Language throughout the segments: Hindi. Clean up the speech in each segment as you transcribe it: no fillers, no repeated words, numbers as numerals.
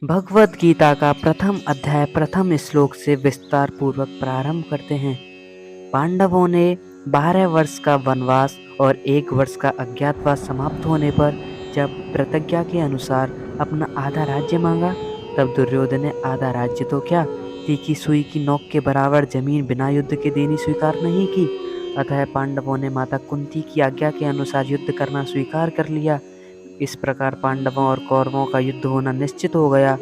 भगवद गीता का प्रथम अध्याय प्रथम श्लोक से विस्तार पूर्वक प्रारंभ करते हैं। पांडवों ने 12 वर्ष का वनवास और 1 वर्ष का अज्ञातवास समाप्त होने पर जब प्रतिज्ञा के अनुसार अपना आधा राज्य मांगा, तब दुर्योधन ने आधा राज्य तो क्या, तीखी सुई की नोक के बराबर जमीन बिना युद्ध के देनी स्वीकार नहीं की। अतः पांडवों ने माता कुंती की आज्ञा के अनुसार युद्ध करना स्वीकार कर लिया। इस प्रकार पांडवों और कौरवों का युद्ध होना निश्चित हो गया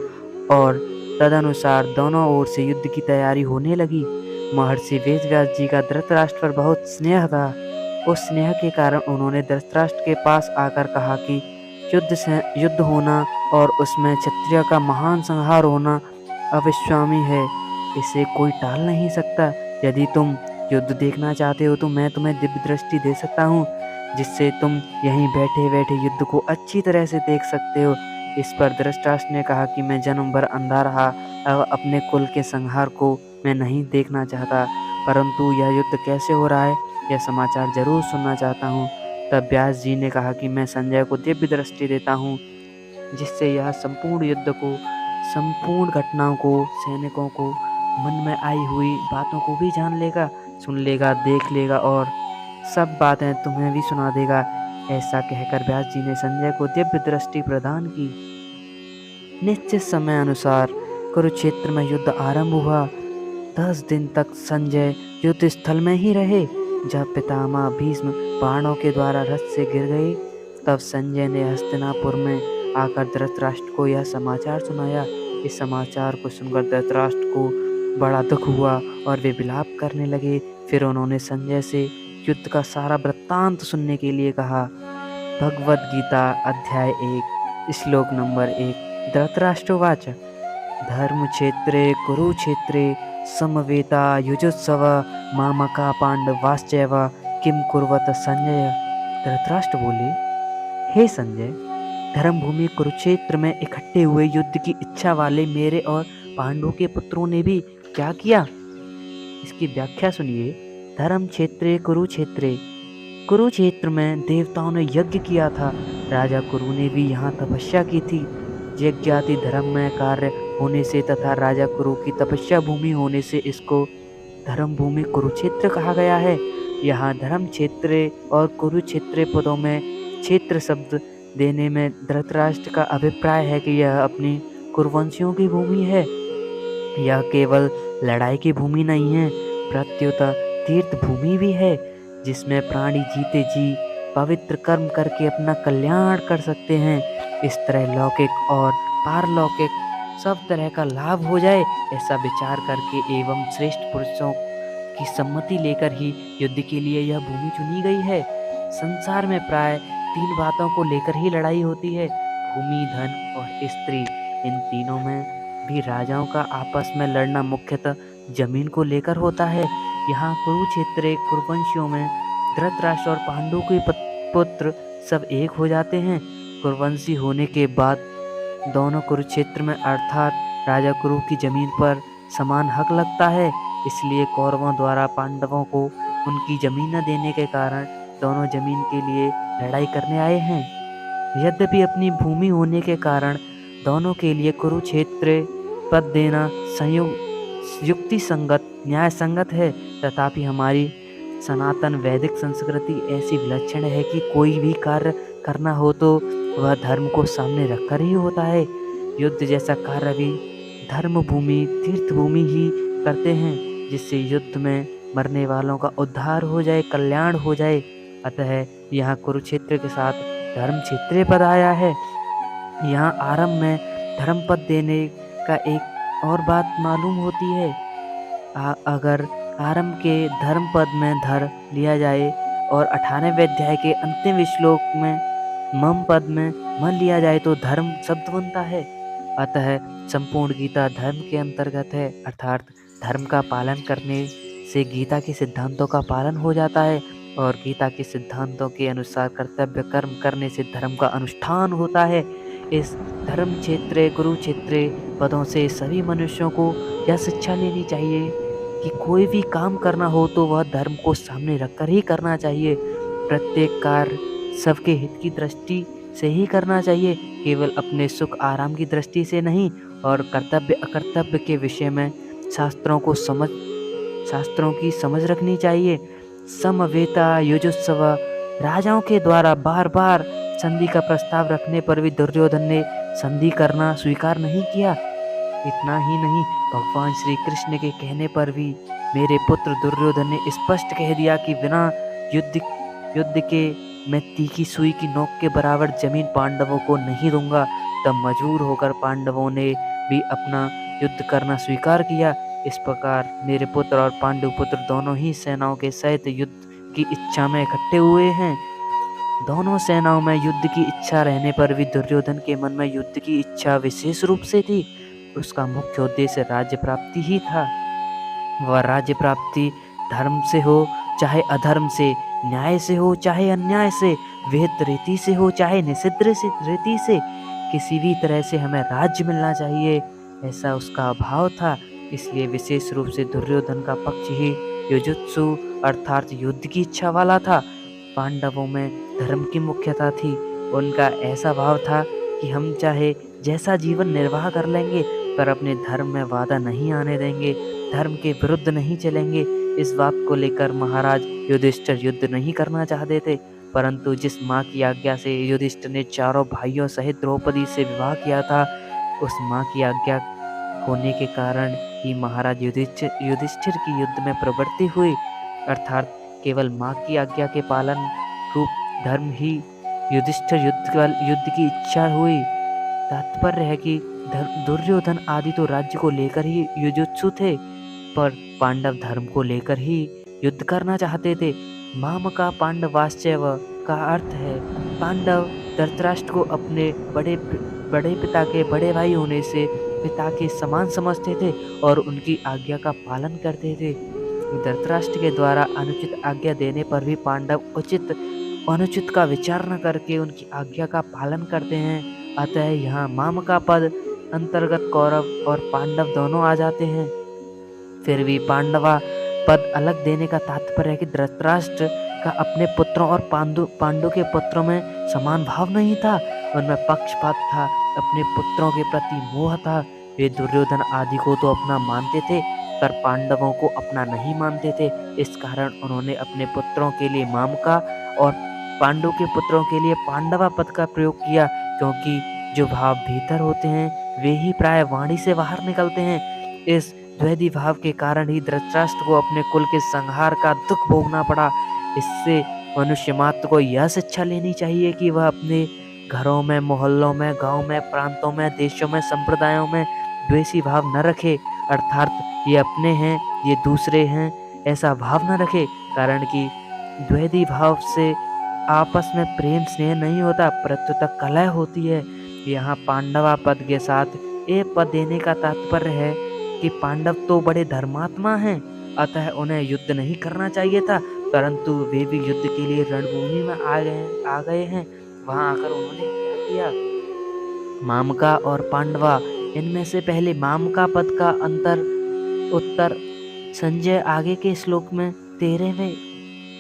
और तदनुसार दोनों ओर से युद्ध की तैयारी होने लगी। महर्षि वेदव्यास जी का धृतराष्ट्र पर बहुत स्नेह था। उस स्नेह के कारण उन्होंने धृतराष्ट्र के पास आकर कहा कि युद्ध होना और उसमें क्षत्रिय का महान संहार होना अविश्वामी है, इसे कोई टाल नहीं सकता। यदि तुम युद्ध देखना चाहते हो तो मैं तुम्हें दिव्य दृष्टि दे सकता हूँ, जिससे तुम यहीं बैठे बैठे युद्ध को अच्छी तरह से देख सकते हो। इस पर धृतराष्ट्र ने कहा कि मैं जन्म भर अंधा रहा, अब अपने कुल के संहार को मैं नहीं देखना चाहता, परंतु यह युद्ध कैसे हो रहा है यह समाचार जरूर सुनना चाहता हूँ। तब व्यास जी ने कहा कि मैं संजय को दिव्य दृष्टि देता हूँ, जिससे यह संपूर्ण युद्ध को, संपूर्ण घटनाओं को, सैनिकों को, मन में आई हुई बातों को भी जान लेगा, सुन लेगा, देख लेगा और सब बातें तुम्हें भी सुना देगा। ऐसा कहकर व्यास जी ने संजय को दिव्य दृष्टि प्रदान की। निश्चित समय अनुसार कुरुक्षेत्र में युद्ध आरंभ हुआ। 10 दिन तक संजय युद्ध स्थल में ही रहे। जब पितामह भीष्म बाणों के द्वारा रथ से गिर गए, तब संजय ने हस्तिनापुर में आकर धृतराष्ट्र को यह समाचार सुनाया। इस समाचार को सुनकर धृतराष्ट्र को बड़ा दुख हुआ और वे विलाप करने लगे। फिर उन्होंने संजय से युद्ध का सारा वृत्तांत सुनने के लिए कहा। भगवद गीता अध्याय 1 श्लोक नंबर 1। धृतराष्ट्रवाच धर्मक्षेत्रे कुरुक्षेत्रे समवेता युजुत्सव मामका पांडवाश्चैव किम कुर्वत संजय। धृतराष्ट्र बोले, हे संजय, धर्मभूमि कुरुक्षेत्र में इकट्ठे हुए युद्ध की इच्छा वाले मेरे और पांडवों के पुत्रों ने भी क्या किया, इसकी व्याख्या सुनिए। धर्म क्षेत्रे कुरुक्षेत्रे, कुरुक्षेत्र में देवताओं ने यज्ञ किया था। राजा कुरु ने भी यहाँ तपस्या की थी। यज्ञाति धर्म में कार्य होने से तथा राजा कुरु की तपस्या भूमि होने से इसको धर्म भूमि कुरुक्षेत्र कहा गया है। यहाँ धर्म क्षेत्र और कुरुक्षेत्र पदों में क्षेत्र शब्द देने में धृतराष्ट्र का अभिप्राय है कि यह अपनी कुरुवंशियों की भूमि है। यह केवल लड़ाई की भूमि नहीं है, प्रत्युत तीर्थ भूमि भी है, जिसमें प्राणी जीते जी पवित्र कर्म करके अपना कल्याण कर सकते हैं। इस तरह लौकिक और पारलौकिक सब तरह का लाभ हो जाए, ऐसा विचार करके एवं श्रेष्ठ पुरुषों की सम्मति लेकर ही युद्ध के लिए यह भूमि चुनी गई है। संसार में प्राय 3 बातों को लेकर ही लड़ाई होती है, भूमि, धन और स्त्री। इन तीनों में भी राजाओं का आपस में लड़ना मुख्यतः जमीन को लेकर होता है। यहाँ कुरुक्षेत्र कुरुवंशियों में धृतराष्ट्र और पांडु के पुत्र सब एक हो जाते हैं। कुरुवंशी होने के बाद दोनों कुरुक्षेत्र में अर्थात राजा कुरु की जमीन पर समान हक लगता है। इसलिए कौरवों द्वारा पांडवों को उनकी जमीन न देने के कारण दोनों जमीन के लिए लड़ाई करने आए हैं। यद्यपि अपनी भूमि होने के कारण दोनों के लिए कुरुक्षेत्र पद देना युक्ति संगत, न्याय संगत है, तथापि हमारी सनातन वैदिक संस्कृति ऐसी विलक्षण है कि कोई भी कार्य करना हो तो वह धर्म को सामने रखकर ही होता है। युद्ध जैसा कार्य भी धर्म भूमि, तीर्थ भूमि ही करते हैं, जिससे युद्ध में मरने वालों का उद्धार हो जाए, कल्याण हो जाए। अतः यहाँ कुरुक्षेत्र के साथ धर्म क्षेत्र पद आया है। यहाँ आरंभ में धर्म पद देने का एक और बात मालूम होती है। अगर आरंभ के धर्म पद में धर लिया जाए और 98वें अध्याय के अंतिम श्लोक में मम पद में मन लिया जाए तो धर्म शब्द बनता है। अतः संपूर्ण गीता धर्म के अंतर्गत है, अर्थात धर्म का पालन करने से गीता के सिद्धांतों का पालन हो जाता है और गीता के सिद्धांतों के अनुसार कर्तव्य कर्म करने से धर्म का अनुष्ठान होता है। इस धर्म क्षेत्र कुरुक्षेत्र पदों से सभी मनुष्यों को यह शिक्षा लेनी चाहिए कि कोई भी काम करना हो तो वह धर्म को सामने रखकर ही करना चाहिए। प्रत्येक कार्य सबके हित की दृष्टि से ही करना चाहिए, केवल अपने सुख आराम की दृष्टि से नहीं। और कर्तव्य अकर्तव्य के विषय में शास्त्रों की समझ रखनी चाहिए। समवेता युजुत्सव, राजाओं के द्वारा बार बार संधि का प्रस्ताव रखने पर भी दुर्योधन ने संधि करना स्वीकार नहीं किया। इतना ही नहीं, भगवान श्री कृष्ण के कहने पर भी मेरे पुत्र दुर्योधन ने स्पष्ट कह दिया कि बिना युद्ध के मैं तीखी सुई की नोक के बराबर जमीन पांडवों को नहीं दूंगा। तब मजबूर होकर पांडवों ने भी अपना युद्ध करना स्वीकार किया। इस प्रकार मेरे पुत्र और पांडु पुत्र दोनों ही सेनाओं के सहित युद्ध की इच्छा में इकट्ठे हुए हैं। दोनों सेनाओं में युद्ध की इच्छा रहने पर भी दुर्योधन के मन में युद्ध की इच्छा विशेष रूप से थी। उसका मुख्य उद्देश्य राज्य प्राप्ति ही था। वह राज्य प्राप्ति धर्म से हो चाहे अधर्म से, न्याय से हो चाहे अन्याय से, विहित रीति से हो चाहे निषिद्ध रीति से, किसी भी तरह से हमें राज्य मिलना चाहिए, ऐसा उसका भाव था। इसलिए विशेष रूप से दुर्योधन का पक्ष ही युजुत्सु अर्थात युद्ध की इच्छा वाला था। पांडवों में धर्म की मुख्यता थी। उनका ऐसा भाव था कि हम चाहे जैसा जीवन निर्वाह कर लेंगे, पर अपने धर्म में बाधा नहीं आने देंगे, धर्म के विरुद्ध नहीं चलेंगे। इस बात को लेकर महाराज युधिष्ठिर युद्ध नहीं करना चाहते थे, परंतु जिस माँ की आज्ञा से युधिष्ठिर ने चारों भाइयों सहित द्रौपदी से विवाह किया था, उस माँ की आज्ञा होने के कारण ही महाराज युधिष्ठिर की युद्ध में प्रवृत्ति हुई। अर्थात केवल माँ की आज्ञा के पालन रूप धर्म ही युधिष्ठिर युद्ध की इच्छा हुई। तात्पर्य है कि दुर्योधन आदि तो राज्य को लेकर ही युजुत्सु थे, पर पांडव धर्म को लेकर ही युद्ध करना चाहते थे। माम का पांडवाश्चैव का अर्थ है पांडव धृतराष्ट्र को अपने बड़े पिता के बड़े भाई होने से पिता के समान समझते थे और उनकी आज्ञा का पालन करते थे। धृतराष्ट्र के द्वारा अनुचित आज्ञा देने पर भी पांडव उचित अनुचित का विचार न करके उनकी आज्ञा का पालन करते हैं। अतः यहाँ माम का पद अंतर्गत कौरव और पांडव दोनों आ जाते हैं। फिर भी पांडवा पद अलग देने का तात्पर्य है कि धृतराष्ट्र का अपने पुत्रों और पांडु के पुत्रों में समान भाव नहीं था, उनमें पक्षपात था, अपने पुत्रों के प्रति मोह था। वे दुर्योधन आदि को तो अपना मानते थे, पर पांडवों को अपना नहीं मानते थे। इस कारण उन्होंने अपने पुत्रों के लिए माम का और पांडु के पुत्रों के लिए पांडवा पद का प्रयोग किया, क्योंकि जो भाव भीतर होते हैं वे ही प्राय वाणी से बाहर निकलते हैं। इस द्वैधी भाव के कारण ही धृतराष्ट्र को अपने कुल के संहार का दुख भोगना पड़ा। इससे मनुष्य मात्र को यह शिक्षा लेनी चाहिए कि वह अपने घरों में, मोहल्लों में, गांव में, प्रांतों में, देशों में, संप्रदायों में द्वेषी भाव न रखे। अर्थात ये अपने हैं, ये दूसरे हैं, ऐसा भाव न रखे, कारण कि द्वैधी भाव से आपस में प्रेम स्नेह नहीं होता, प्रत्युत कलह होती है। यहाँ पांडवा पद के साथ एक पद देने का तात्पर्य है कि पांडव तो बड़े धर्मात्मा हैं, अतः उन्हें युद्ध नहीं करना चाहिए था, परंतु वे भी युद्ध के लिए रणभूमि में आ गए हैं। वहां आकर उन्होंने क्या किया? मामका और पांडवा, इनमें से पहले मामका पद का उत्तर संजय आगे के श्लोक में 13वें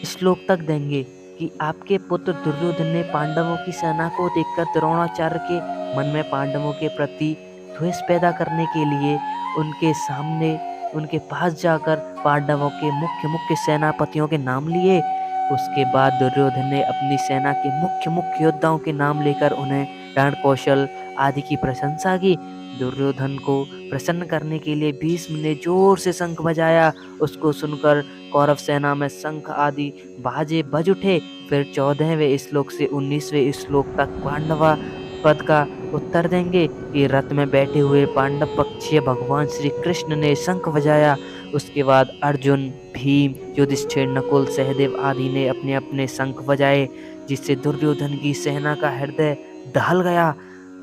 श्लोक तक देंगे कि आपके पुत्र दुर्योधन ने पांडवों की सेना को देखकर द्रोणाचार्य के मन में पांडवों के प्रति द्वेष पैदा करने के लिए उनके सामने उनके पास जाकर पांडवों के मुख्य सेनापतियों के नाम लिए। उसके बाद दुर्योधन ने अपनी सेना के मुख्य योद्धाओं के नाम लेकर उन्हें रण कौशल आदि की प्रशंसा की। दुर्योधन को प्रसन्न करने के लिए भीष्म ने जोर से शंख बजाया। उसको सुनकर कौरव सेना में शंख आदि बाजे बज उठे। फिर 14वें श्लोक से 19वें श्लोक तक पांडवा पद का उत्तर देंगे कि रथ में बैठे हुए पांडव पक्षीय भगवान श्री कृष्ण ने शंख बजाया। उसके बाद अर्जुन, भीम, युधिष्ठिर, नकुल, सहदेव आदि ने अपने अपने शंख बजाए, जिससे दुर्योधन की सेना का हृदय दहल गया।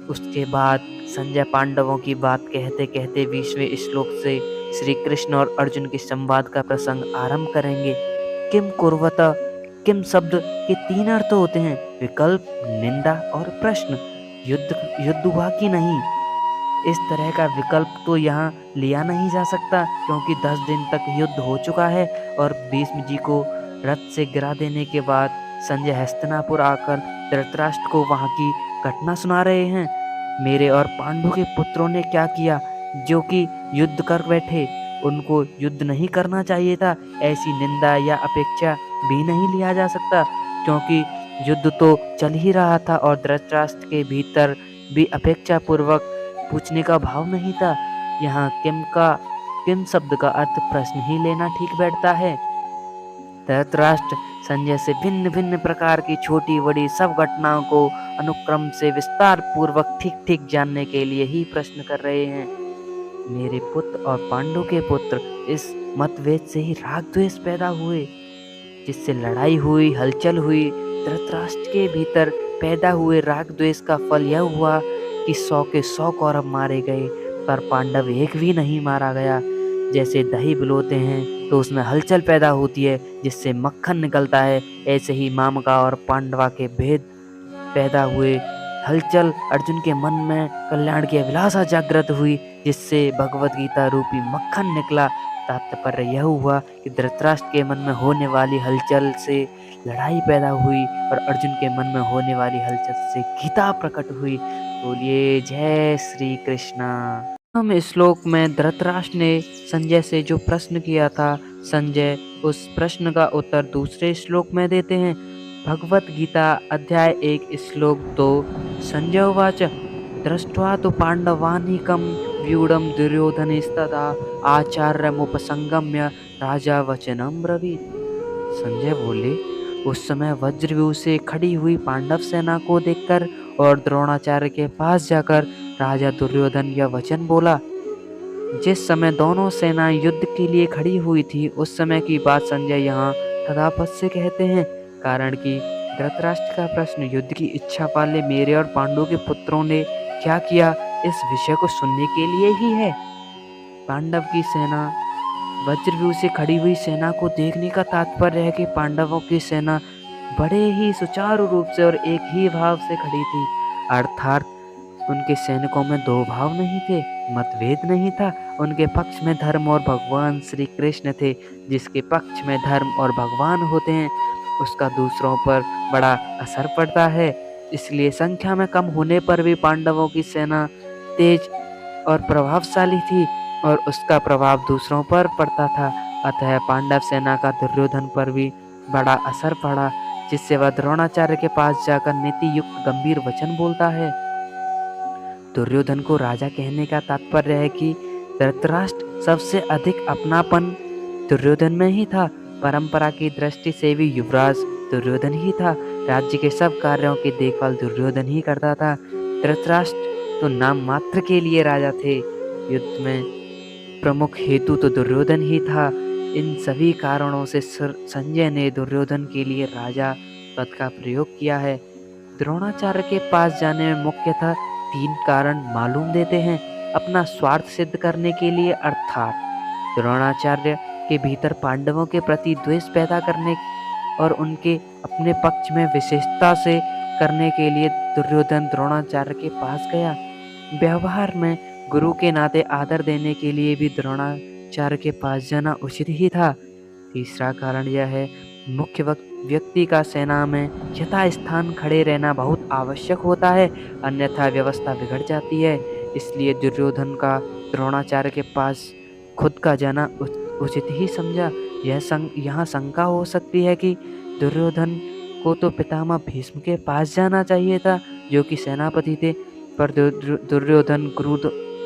उसके बाद संजय पांडवों की बात कहते कहते 20वें श्लोक से श्री कृष्ण और अर्जुन के संवाद का प्रसंग आरंभ करेंगे। किम कुर्वत, किम शब्द के 3 अर्थ होते हैं, विकल्प, निंदा और प्रश्न। युद्ध हुआ कि नहीं, इस तरह का विकल्प तो यहाँ लिया नहीं जा सकता, क्योंकि 10 दिन तक युद्ध हो चुका है और भीष्म जी को रथ से गिरा देने के बाद संजय हस्तिनापुर आकर धृतराष्ट्र को वहाँ की घटना सुना रहे हैं। मेरे और पांडु के पुत्रों ने क्या किया, जो कि युद्ध कर बैठे। उनको युद्ध नहीं करना चाहिए था। ऐसी निंदा या अपेक्षा भी नहीं लिया जा सकता, क्योंकि युद्ध तो चल ही रहा था और धृतराष्ट्र के भीतर भी अपेक्षा पूर्वक पूछने का भाव नहीं था। यहाँ किम शब्द का अर्थ प्रश्न ही लेना ठीक बैठता है। धृतराष्ट्र संजय से भिन्न भिन्न प्रकार की छोटी बड़ी सब घटनाओं को अनुक्रम से विस्तार पूर्वक ठीक ठीक जानने के लिए ही प्रश्न कर रहे हैं। मेरे पुत्र और पांडु के पुत्र इस मतभेद से ही राग द्वेष पैदा हुए, जिससे लड़ाई हुई, हलचल हुई। धृतराष्ट्र के भीतर पैदा हुए राग द्वेष का फल यह हुआ कि 100 के 100 कौरव मारे गए, पर पांडव एक भी नहीं मारा गया। जैसे दही बिलोते हैं तो उसमें हलचल पैदा होती है, जिससे मक्खन निकलता है, ऐसे ही मामका और पांडवा के भेद पैदा हुए। हलचल अर्जुन के मन में कल्याण की अभिलाषा जागृत हुई, जिससे भगवत गीता रूपी मक्खन निकला। तात्पर्य यह हुआ कि धृतराष्ट्र के मन में होने वाली हलचल से लड़ाई पैदा हुई और अर्जुन के मन में होने वाली हलचल से गीता प्रकट हुई। बोलिए जय श्री कृष्णा। हम श्लोक में धृतराष्ट्र ने संजय से जो प्रश्न किया था, संजय उस प्रश्न का उत्तर दूसरे श्लोक में देते हैं। भगवत गीता अध्याय 1 श्लोक 2। संजय उवाच दृष्ट्वा तो पांडवानीकं व्यूढं दुर्योधनस्तदा आचार्यमुपसंगम्य राजा वचनं ब्रवीत्। संजय बोले, उस समय वज्रव्यूह से खड़ी हुई पांडव सेना को देखकर और द्रोणाचार्य के पास जाकर राजा दुर्योधन यह वचन बोला। जिस समय दोनों सेनाएं युद्ध के लिए खड़ी हुई थी, उस समय की बात संजय यहाँ तथापत से कहते हैं, कारण कि धृतराष्ट्र का प्रश्न युद्ध की इच्छा वाले मेरे और पांडु के पुत्रों ने क्या किया, इस विषय को सुनने के लिए ही है। पांडव की सेना वज्रव्यूह से खड़ी हुई सेना को देखने का तात्पर्य है कि पांडवों की सेना बड़े ही सुचारू रूप से और एक ही भाव से खड़ी थी, अर्थात उनके सैनिकों में दो भाव नहीं थे, मतभेद नहीं था। उनके पक्ष में धर्म और भगवान श्री कृष्ण थे। जिसके पक्ष में धर्म और भगवान होते हैं, उसका दूसरों पर बड़ा असर पड़ता है। इसलिए संख्या में कम होने पर भी पांडवों की सेना तेज और प्रभावशाली थी और उसका प्रभाव दूसरों पर पड़ता था। अतः पांडव सेना का दुर्योधन पर भी बड़ा असर पड़ा, जिससे वह द्रोणाचार्य के पास जाकर नीति युक्त गंभीर वचन बोलता है। दुर्योधन को राजा कहने का तात्पर्य है कि धृतराष्ट्र सबसे अधिक अपनापन दुर्योधन में ही था। परंपरा की दृष्टि से भी युवराज दुर्योधन ही था। राज्य के सब कार्यों की देखभाल दुर्योधन ही करता था। धृतराष्ट्र तो नाम मात्र के लिए राजा थे, युद्ध में प्रमुख हेतु तो दुर्योधन ही था। इन सभी कारणों से संजय ने दुर्योधन के लिए राजा पद का प्रयोग किया है। द्रोणाचार्य के पास जाने में मुख्यतः 3 कारण मालूम देते हैं। अपना स्वार्थ सिद्ध करने के लिए, अर्थात द्रोणाचार्य के भीतर पांडवों के प्रति द्वेष पैदा करने और उनके अपने पक्ष में विशेषता से करने के लिए दुर्योधन द्रोणाचार्य के पास गया। व्यवहार में गुरु के नाते आदर देने के लिए भी द्रोणाचार्य के पास जाना उचित ही था। तीसरा कारण यह है, मुख्य व्यक्ति का सेना में यथास्थान खड़े रहना बहुत आवश्यक होता है, अन्यथा व्यवस्था बिगड़ जाती है। इसलिए दुर्योधन का द्रोणाचार्य के पास खुद का जाना उचित ही समझा। यहाँ शंका हो सकती है कि दुर्योधन को तो पितामह भीष्म के पास जाना चाहिए था, जो कि सेनापति थे, पर दुर्योधन गुरु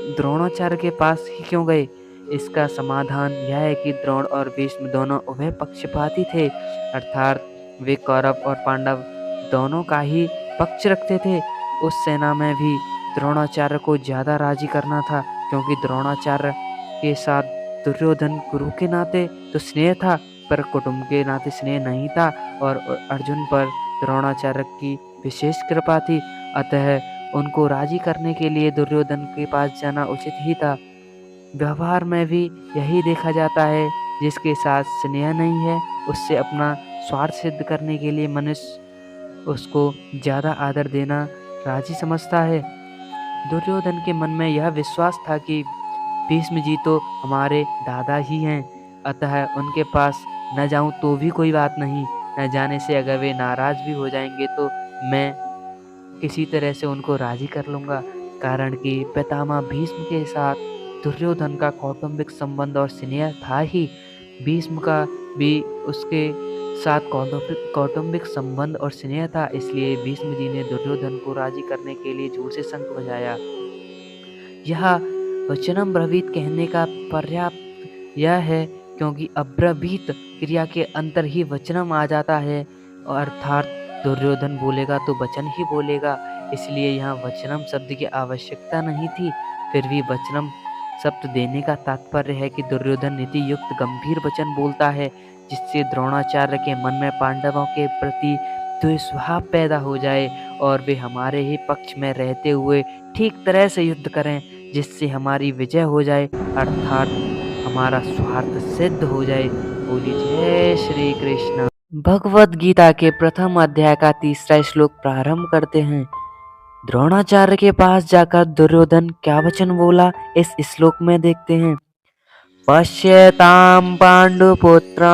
द्रोणाचार्य के पास ही क्यों गए। इसका समाधान यह है कि द्रोण और भीष्म दोनों उभय पक्षपाती थे, अर्थात वे कौरव और पांडव दोनों का ही पक्ष रखते थे। उस सेना में भी द्रोणाचार्य को ज़्यादा राजी करना था, क्योंकि द्रोणाचार्य के साथ दुर्योधन गुरु के नाते तो स्नेह था, पर कुटुंब के नाते स्नेह नहीं था, और अर्जुन पर द्रोणाचार्य की विशेष कृपा थी। अतः उनको राजी करने के लिए दुर्योधन के पास जाना उचित ही था। व्यवहार में भी यही देखा जाता है, जिसके साथ स्नेह नहीं है, उससे अपना स्वार्थ सिद्ध करने के लिए मनुष्य उसको ज़्यादा आदर देना राजी समझता है। दुर्योधन के मन में यह विश्वास था कि भीष्म जी तो हमारे दादा ही हैं, अतः उनके पास न जाऊं तो भी कोई बात नहीं, न जाने से अगर वे नाराज भी हो जाएंगे तो मैं किसी तरह से उनको राजी कर लूँगा, कारण कि पितामह भीष्म के साथ दुर्योधन का कौटुंबिक संबंध और स्नेह था ही। भीष्म का भी उसके साथ कौटुंबिक संबंध और स्नेह था, इसलिए भीष्म जी ने दुर्योधन को राजी करने के लिए जोर से शंख बजाया। यह वचनम ब्रवीत कहने का पर्याप्त यह है क्योंकि अब्रवीत क्रिया के अंतर ही वचनम आ जाता है, और अर्थात दुर्योधन बोलेगा तो वचन ही बोलेगा, इसलिए यहाँ वचनम शब्द की आवश्यकता नहीं थी। फिर भी वचनम शब्द देने का तात्पर्य है कि दुर्योधन नीति युक्त गंभीर वचन बोलता है, जिससे द्रोणाचार्य के मन में पांडवों के प्रति द्वेषभाव पैदा हो जाए और वे हमारे ही पक्ष में रहते हुए ठीक तरह से युद्ध करें, जिससे हमारी विजय हो जाए, अर्थात हमारा स्वार्थ सिद्ध हो जाए। बोलिए जय श्री कृष्ण। भगवद गीता के प्रथम अध्याय का 3रा श्लोक प्रारंभ करते हैं। द्रोणाचार्य के पास जाकर दुर्योधन क्या वचन बोला, इस श्लोक में देखते हैं। पश्यताम पांडुपुत्राणाम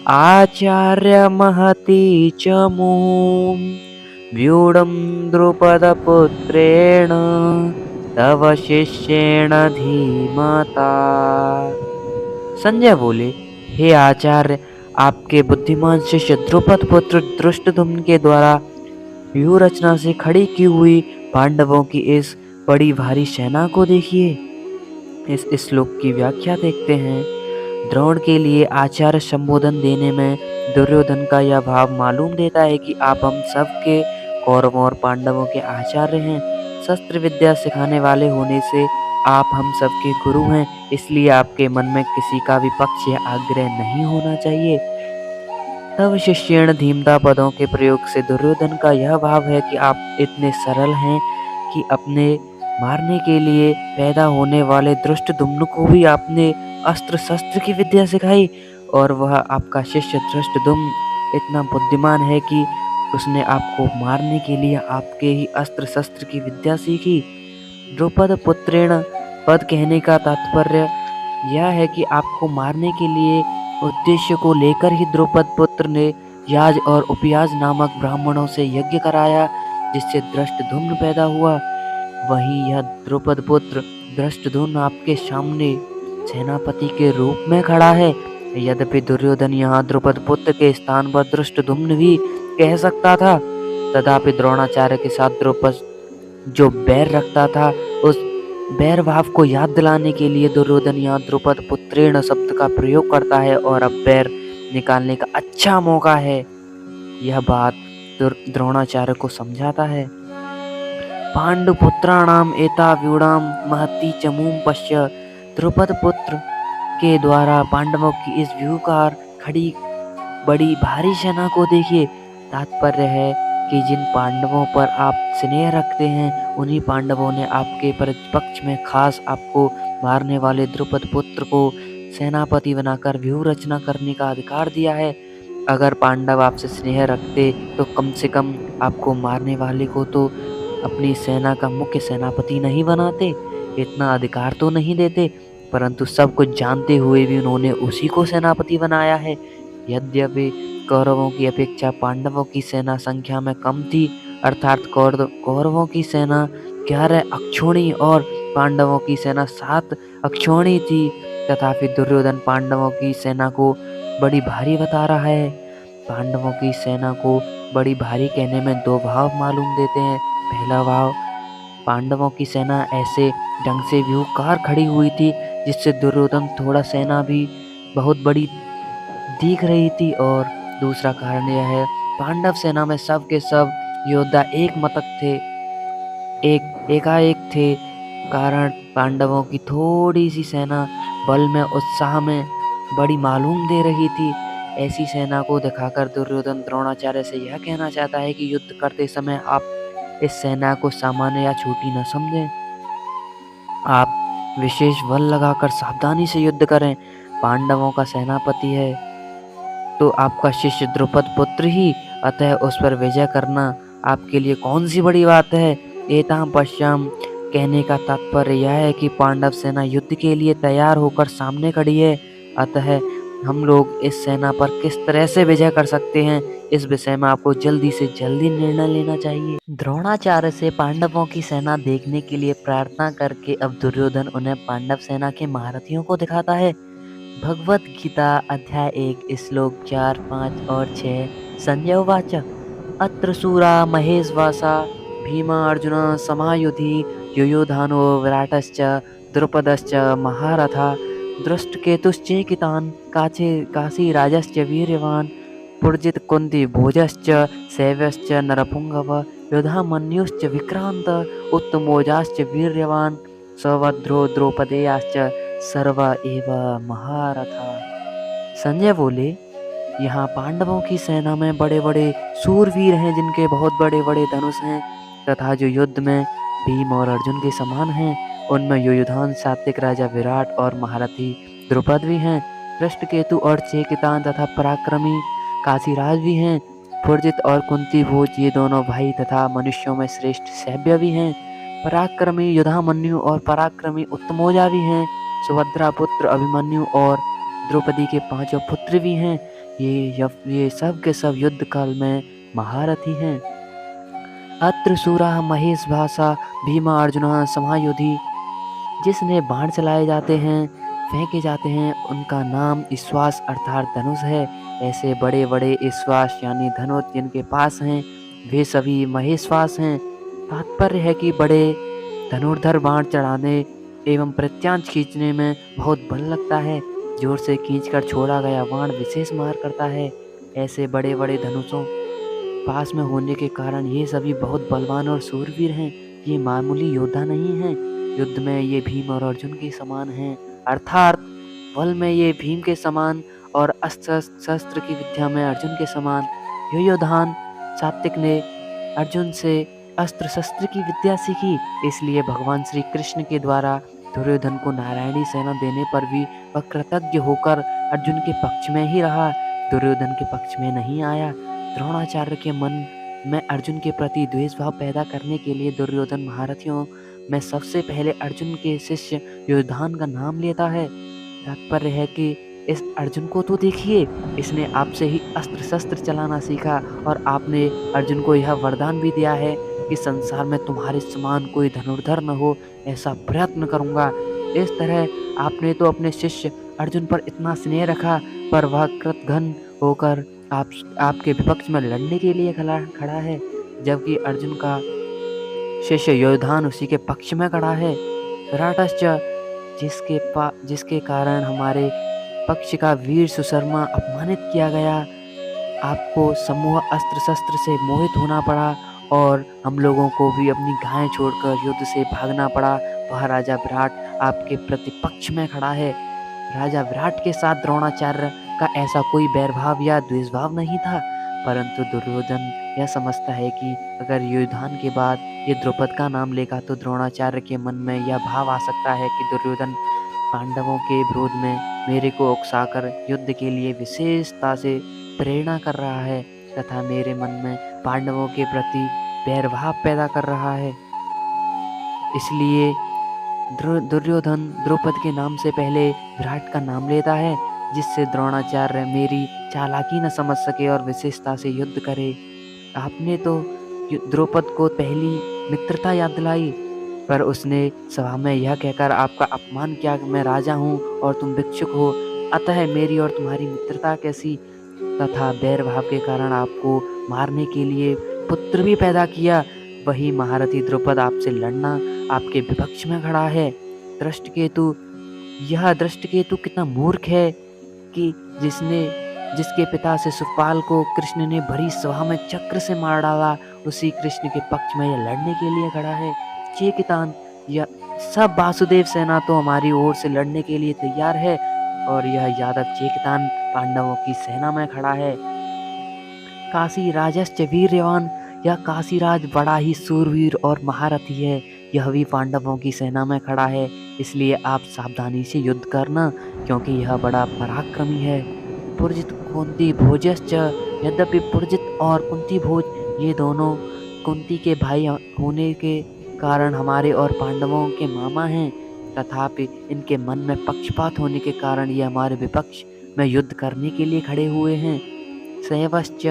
आचार्य महती च मूम व्यूढ़ं द्रुपदपुत्रेण तव शिष्येण धीमता। संजय बोले, हे आचार्य, आपके बुद्धिमान शिष्य द्रुपद पुत्र धृष्टद्युम्न के द्वारा व्यूह रचना से खड़ी की हुई पांडवों की इस बड़ी भारी सेना को देखिए। इस श्लोक की व्याख्या देखते हैं। द्रोण के लिए आचार्य संबोधन देने में दुर्योधन का यह भाव मालूम देता है कि आप हम सब के कौरवों और पांडवों के आचार्य हैं। शस्त्र विद्या सिखाने वाले होने से आप हम सबके गुरु हैं, इसलिए आपके मन में किसी का भी पक्ष या आग्रह नहीं होना चाहिए। तब शिष्येण धीमता पदों के प्रयोग से दुर्योधन का यह भाव है कि आप इतने सरल हैं कि अपने मारने के लिए पैदा होने वाले धृष्टद्युम्न को भी आपने अस्त्र शस्त्र की विद्या सिखाई, और वह आपका शिष्य धृष्टद्युम्न इतना बुद्धिमान है कि उसने आपको मारने के लिए आपके ही अस्त्र शस्त्र की विद्या सीखी। द्रुपद पुत्रेण पद कहने का तात्पर्य यह है कि आपको मारने के लिए उद्देश्य को लेकर ही द्रुपद पुत्र ने याज और उपयाज नामक ब्राह्मणों से यज्ञ कराया, जिससे धृष्टद्युम्न पैदा हुआ। वहीं यह द्रुपद पुत्र धृष्टद्युम्न आपके सामने सेनापति के रूप में खड़ा है। यद्यपि दुर्योधन यहाँ द्रुपद पुत्र के स्थान पर धृष्टद्युम्न भी कह सकता था, तथापि द्रोणाचार्य के साथ द्रुपद जो बैर रखता था, उस बैर भाव को याद दिलाने के लिए दुर्योधन यहाँ द्रुपद पुत्रेण शब्द का प्रयोग करता है, और अब बैर निकालने का अच्छा मौका है। यह बात द्रोणाचार्य को समझाता है। पांडुपुत्राणाम एता व्यूढ़ाम महती च मूम पश्य। द्रुपद पुत्र के द्वारा पांडवों की इस व्यूहकार खड़ी बड़ी भारी सेना को देखिए। तात्पर्य है कि जिन पांडवों पर आप स्नेह रखते हैं, उन्हीं पांडवों ने आपके प्रतिपक्ष में खास आपको मारने वाले द्रुपद पुत्र को सेनापति बनाकर व्यूह रचना करने का अधिकार दिया है। अगर पांडव आपसे स्नेह रखते तो कम से कम आपको मारने वाले को तो अपनी सेना का मुख्य सेनापति नहीं बनाते, इतना अधिकार तो नहीं देते, परंतु सब कुछ जानते हुए भी उन्होंने उसी को सेनापति बनाया है। यद्यपि कौरवों की अपेक्षा पांडवों की सेना संख्या में कम थी, अर्थात कौरवों की सेना 11 अक्षौणी और पांडवों की सेना 7 अक्षौणी थी, तथापि दुर्योधन पांडवों की सेना को बड़ी भारी बता रहा है। पांडवों की सेना को बड़ी भारी कहने में दो भाव मालूम देते हैं। पहला भाव, पांडवों की सेना ऐसे ढंग से व्यूहकार खड़ी हुई थी जिससे दुर्योधन थोड़ा सेना भी बहुत बड़ी दिख रही थी, और दूसरा कारण यह है, पांडव सेना में सब के सब योद्धा एक मतक थे, एकाएक थे, कारण पांडवों की थोड़ी सी सेना बल में उत्साह में बड़ी मालूम दे रही थी। ऐसी सेना को दिखाकर दुर्योधन द्रोणाचार्य से यह कहना चाहता है कि युद्ध करते समय आप इस सेना को सामान्य या छोटी न समझें, आप विशेष बल लगाकर सावधानी से युद्ध करें। पांडवों का सेनापति है तो आपका शिष्य द्रुपद पुत्र ही, अतः उस पर विजय करना आपके लिए कौन सी बड़ी बात है। एताम पश्याम कहने का तात्पर्य यह है कि पांडव सेना युद्ध के लिए तैयार होकर सामने खड़ी है, अतः हम लोग इस सेना पर किस तरह से विजय कर सकते हैं, इस विषय में आपको जल्दी से जल्दी निर्णय लेना चाहिए। द्रोणाचार्य से पांडवों की सेना देखने के लिए प्रार्थना करके अब दुर्योधन उन्हें पांडव सेना के महारथियों को दिखाता है। भगवत गीता अध्याय 1 श्लोक 4, 5 और 6। संजय उवाच अत्र शूरा महेशवासा भीमा अर्जुन समायुधि युयुधानो विराटश्च द्रुपदश्च महारथा दृष्टकेतुश्चेकितान् काशीराजश्च वीर्यवान् पुरजित कुन्ती भोजश्च शैव्यश्च नरपुंगव युधामन्युश्च विक्रांत उत्तमोजाश्च वीर्यवान् सवध्रो द्रौपदेयाश्च सर्व एव महारथा। संजय बोले, यहाँ पांडवों की सेना में बड़े बड़े सूरवीर हैं जिनके बहुत बड़े बड़े धनुष हैं तथा जो युद्ध में भीम और अर्जुन के समान हैं। उनमें युयुधान, सात्विक राजा विराट और महारथी द्रुपद भी हैं। दृष्टकेतु और चेकितान तथा पराक्रमी काशीराज भी हैं। फुर्जित और कुंती भोज ये दोनों भाई तथा मनुष्यों में श्रेष्ठ सैव्य भी हैं। पराक्रमी युधामन्यु और पराक्रमी उत्तमोजा भी हैं। सुभद्रा पुत्र अभिमन्यु और द्रौपदी के 5 पुत्र भी हैं। ये सब के सब युद्ध काल में महारथी हैं। अत्र शूरा महेश भाषा भीमा अर्जुन समायुधि। जिसने बाण चलाए जाते हैं, फेंके जाते हैं, उनका नाम ईश्वास अर्थात धनुष है। ऐसे बड़े बड़े ईश्वास यानी धनुष जिनके पास हैं वे सभी महेश्वास हैं। तात्पर्य है कि बड़े धनुर्धर बाण चढ़ाने एवं प्रत्यांश खींचने में बहुत बल लगता है। जोर से खींचकर छोड़ा गया बाण विशेष मार करता है। ऐसे बड़े बड़े धनुषों पास में होने के कारण ये सभी बहुत बलवान और शूरवीर हैं। ये मामूली योद्धा नहीं हैं। युद्ध में ये भीम और अर्जुन के समान हैं, अर्थात बल में ये भीम के समान और अस्त्र शस्त्र की विद्या में अर्जुन के समान। युयुधान सात्विक ने अर्जुन से अस्त्र शस्त्र की विद्या सीखी, इसलिए भगवान श्री कृष्ण के द्वारा दुर्योधन को नारायणी सेना देने पर भी वह कृतज्ञ होकर अर्जुन के पक्ष में ही रहा, दुर्योधन के पक्ष में नहीं आया। द्रोणाचार्य के मन में अर्जुन के प्रति द्वेष भाव पैदा करने के लिए दुर्योधन महारथियों में सबसे पहले अर्जुन के शिष्य युयुधान का नाम लेता है। तात्पर्य है कि इस अर्जुन को तो देखिए, इसने आपसे ही अस्त्र शस्त्र चलाना सीखा और आपने अर्जुन को यह वरदान भी दिया है कि संसार में तुम्हारे समान कोई धनुर्धर न हो, ऐसा प्रयत्न करूंगा। इस तरह आपने तो अपने शिष्य अर्जुन पर इतना स्नेह रखा, पर वह कृतघ्न होकर आपके विपक्ष में लड़ने के लिए खड़ा है, जबकि अर्जुन का शिष्य युयुधान उसी के पक्ष में खड़ा है। विराटश्च जिसके कारण हमारे पक्ष का वीर सुशर्मा अपमानित किया गया, आपको समूह अस्त्र शस्त्र से मोहित होना पड़ा और हम लोगों को भी अपनी गायें छोड़कर युद्ध से भागना पड़ा। वह राजा विराट आपके प्रतिपक्ष में खड़ा है। राजा विराट के साथ द्रोणाचार्य का ऐसा कोई बैरभाव या द्वेषभाव नहीं था, परंतु दुर्योधन यह समझता है कि अगर युयुधान के बाद ये द्रुपद का नाम लेगा तो द्रोणाचार्य के मन में यह भाव आ सकता है कि दुर्योधन पांडवों के विरोध में मेरे को उकसाकर युद्ध के लिए विशेषता से प्रेरणा कर रहा है तथा मेरे मन में पांडवों के प्रति बैरभाव पैदा कर रहा है। इसलिए दुर्योधन द्रौपद के नाम से पहले विराट का नाम लेता है, जिससे द्रोणाचार्य मेरी चालाकी न समझ सके और विशेषता से युद्ध करे। आपने तो द्रौपद को पहली मित्रता याद दिलाई, पर उसने सभा में यह कहकर आपका अपमान किया कि मैं राजा हूँ और तुम भिक्षुक हो, अतः मेरी और तुम्हारी मित्रता कैसी, तथा बैर भाव के कारण आपको मारने के लिए पुत्र भी पैदा किया। वही महारथी द्रौपद आपसे लड़ना आपके विपक्ष में खड़ा है। दृष्टकेतु कितना मूर्ख है कि जिसके पिता से शिशुपाल को कृष्ण ने भरी सभा में चक्र से मार डाला, उसी कृष्ण के पक्ष में यह लड़ने के लिए खड़ा है। चेकितान, यह सब वासुदेव सेना तो हमारी ओर से लड़ने के लिए तैयार है और यह यादव चेकितान पांडवों की सेना में खड़ा है। काशी राजश्च वीर्यवान, यह काशीराज बड़ा ही सूरवीर और महारथी है, यह भी पांडवों की सेना में खड़ा है, इसलिए आप सावधानी से युद्ध करना क्योंकि यह बड़ा पराक्रमी है। पुरजित कुंती भोजश्च, यद्यपि पुरजित और कुंती भोज ये दोनों कुंती के भाई होने के कारण हमारे और पांडवों के मामा हैं, तथापि इनके मन में पक्षपात होने के कारण ये हमारे विपक्ष में युद्ध करने के लिए खड़े हुए हैं। सैवश्च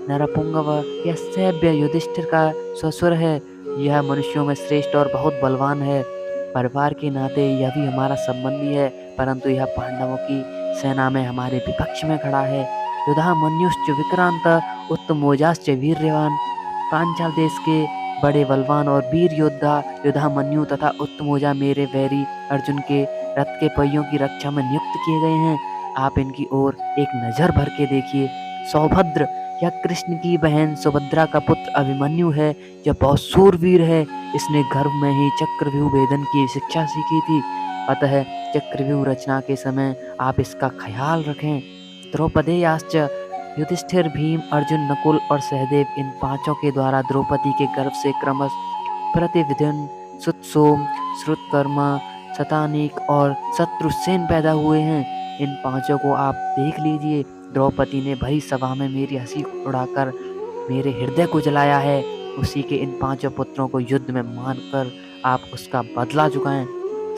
नरपुंगव, यह सैव्य युधिष्ठिर का ससुर है। यह मनुष्यों में श्रेष्ठ और बहुत बलवान है। परिवार के नाते यह भी हमारा संबंधी है, परंतु यह पांडवों की सेना में हमारे विपक्ष में खड़ा है। युधामन्युश्च विक्रांत उत्तमोजाश्च वीर्यवान, पांचाल देश के बड़े बलवान और वीर योद्धा युधामन्यु तथा उत्तमोजा मेरे वैरी अर्जुन के रथ के पहियों की रक्षा में नियुक्त किए गए हैं। आप इनकी ओर एक नजर भर के देखिए। सौभद्र, यह कृष्ण की बहन सुभद्रा का पुत्र अभिमन्यु है। यह बहुत शूरवीर है। इसने गर्भ में ही चक्रव्यूह भेदन की शिक्षा सीखी थी, अतः चक्रव्यूह रचना के समय आप इसका ख्याल रखें। द्रौपदेयाश्च, युधिष्ठिर, भीम, अर्जुन, नकुल और सहदेव, इन पांचों के द्वारा द्रौपदी के गर्भ से क्रमश प्रतिविधिन, सुतसोम, श्रुतकर्मा, शतानीक और शत्रुसेन पैदा हुए हैं। इन पांचों को आप देख लीजिए। द्रौपदी ने भरी सभा में मेरी हंसी उड़ाकर मेरे हृदय को जलाया है। उसी के इन पांचों पुत्रों को युद्ध में मारकर आप उसका बदला चुकाएं।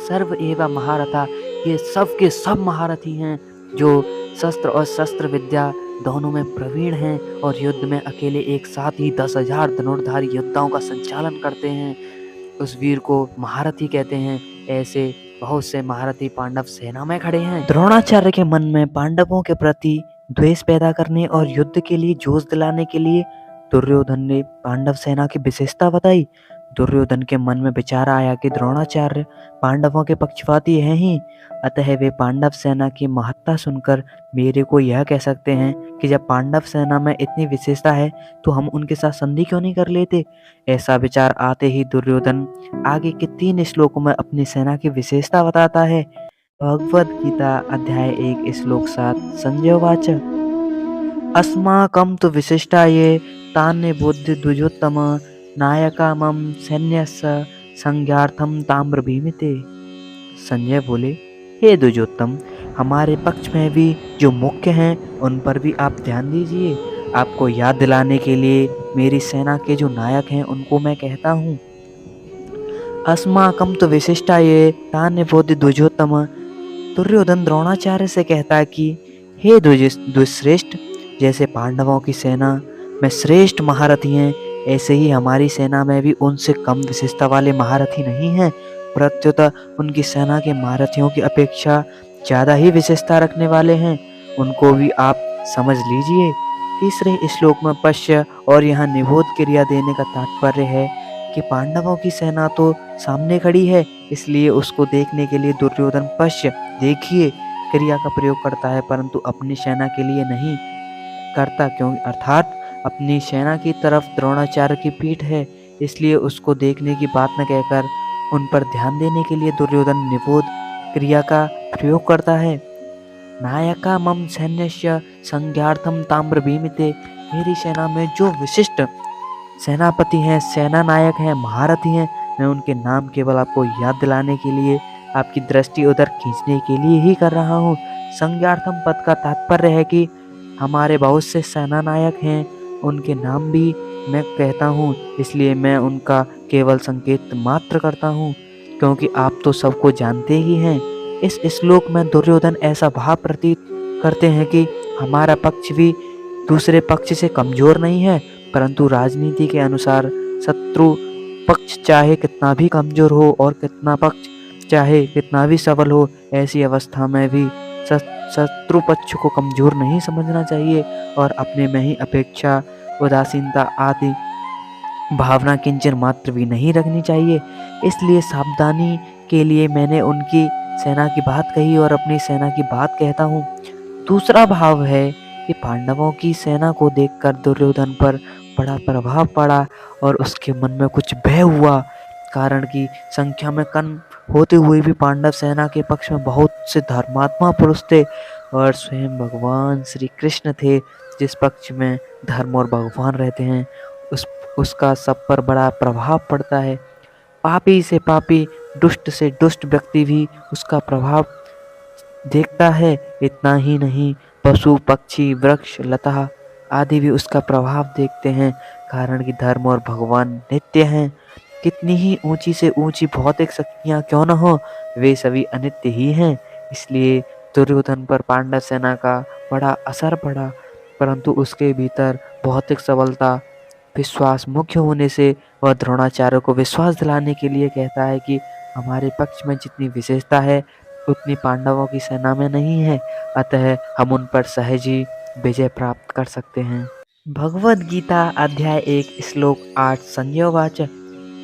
सर्व एवं महारथा, ये सब के सब महारथी हैं, जो शस्त्र और शस्त्र विद्या दोनों में प्रवीण हैं और युद्ध में अकेले एक साथ ही 10,000 धनुर्धारी योद्धाओं का संचालन करते हैं। उस वीर को महारथी कहते हैं। ऐसे बहुत से महारथी पांडव सेना में खड़े हैं। द्रोणाचार्य के मन में पांडवों के प्रति द्वेष पैदा करने और युद्ध के लिए जोश दिलाने के लिए दुर्योधन ने पांडव सेना की विशेषता बताई। दुर्योधन के मन में विचार आया कि द्रोणाचार्य पांडवों के पक्षपाती हैं ही, अतः वे पांडव सेना की महत्ता सुनकर मेरे को यह कह सकते हैं कि जब पांडव सेना में इतनी विशेषता है तो हम उनके साथ संधि क्यों नहीं कर लेते। ऐसा विचार आते ही दुर्योधन आगे के 3 श्लोकों में अपनी सेना की विशेषता बताता है। भगवद गीता अध्याय 1 श्लोक 7। संजय उवाच अस्माकं तु विशिष्टाये तान्य बुद्धि द्विजोत्तम नायका मम सैन्यस्य संज्ञार्थम ताम्र भीमिते। संजय बोले, हे द्विजोत्तम, हमारे पक्ष में भी जो मुख्य हैं उन पर भी आप ध्यान दीजिए। आपको याद दिलाने के लिए मेरी सेना के जो नायक हैं उनको मैं कहता हूँ। अस्माकं तु विशिष्टाये तान्य बुद्धि द्विजोत्तम। दुर्योधन द्रोणाचार्य से कहता है कि हे द्विश्रेष्ठ, जैसे पांडवों की सेना में श्रेष्ठ महारथी हैं, ऐसे ही हमारी सेना में भी उनसे कम विशेषता वाले महारथी नहीं हैं। प्रत्युत उनकी सेना के महारथियों की अपेक्षा ज़्यादा ही विशेषता रखने वाले हैं। उनको भी आप समझ लीजिए। तीसरे श्लोक में पश्य और यहाँ निबोध क्रिया देने का तात्पर्य है कि पांडवों की सेना तो सामने खड़ी है, इसलिए उसको देखने के लिए दुर्योधन पश्य, देखिए, क्रिया का प्रयोग करता है, परंतु अपनी सेना के लिए नहीं करता, क्योंकि अर्थात अपनी सेना की तरफ द्रोणाचार्य की पीठ है, इसलिए उसको देखने की बात न कहकर उन पर ध्यान देने के लिए दुर्योधन निबोध क्रिया का प्रयोग करता है। नायका मम सैन्यस्य संज्ञार्थम ताम्र भीमिते, मेरी सेना में जो विशिष्ट सेनापति हैं, सेना नायक हैं, महारथी हैं, मैं उनके नाम केवल आपको याद दिलाने के लिए, आपकी दृष्टि उधर खींचने के लिए ही कर रहा हूँ। संज्ञार्थम पद का तात्पर्य है कि हमारे बहुत से सेना नायक हैं, उनके नाम भी मैं कहता हूँ, इसलिए मैं उनका केवल संकेत मात्र करता हूँ, क्योंकि आप तो सबको जानते ही हैं। इस श्लोक में दुर्योधन ऐसा भाव प्रतीत करते हैं कि हमारा पक्ष भी दूसरे पक्ष से कमजोर नहीं है, परंतु राजनीति के अनुसार शत्रु पक्ष चाहे कितना भी कमजोर हो और कितना पक्ष चाहे कितना भी सबल हो, ऐसी अवस्था में भी शत्रु पक्ष को कमजोर नहीं समझना चाहिए और अपने में ही अपेक्षा, उदासीनता आदि भावना किंचन मात्र भी नहीं रखनी चाहिए। इसलिए सावधानी के लिए मैंने उनकी सेना की बात कही और अपनी सेना की बात कहता हूँ। दूसरा भाव है कि पांडवों की सेना को देखकर दुर्योधन पर बड़ा प्रभाव पड़ा और उसके मन में कुछ भय हुआ, कारण कि संख्या में कम होते हुए भी पांडव सेना के पक्ष में बहुत से धर्मात्मा पुरुष थे और स्वयं भगवान श्री कृष्ण थे, जिस पक्ष में धर्म और भगवान रहते हैं उसका सब पर बड़ा प्रभाव पड़ता है। पापी से पापी, दुष्ट से दुष्ट व्यक्ति भी उसका प्रभाव देखता है। इतना ही नहीं, पशु पक्षी वृक्ष लता आदि भी उसका प्रभाव देखते हैं, कारण कि धर्म और भगवान नित्य हैं। कितनी ही ऊंची से ऊंची भौतिक शक्तियाँ क्यों न हो, वे सभी अनित्य ही हैं। इसलिए दुर्योधन पर पांडव सेना का बड़ा असर पड़ा, परंतु उसके भीतर भौतिक सबलता, विश्वास मुख्य होने से वह द्रोणाचार्य को विश्वास दिलाने के लिए कहता है कि हमारे पक्ष में जितनी विशेषता है उतनी पांडवों की सेना में नहीं है, अतः हम उन पर सहज ही विजय प्राप्त कर सकते हैं। भगवद गीता अध्याय 1 श्लोक 8 संजय उवाच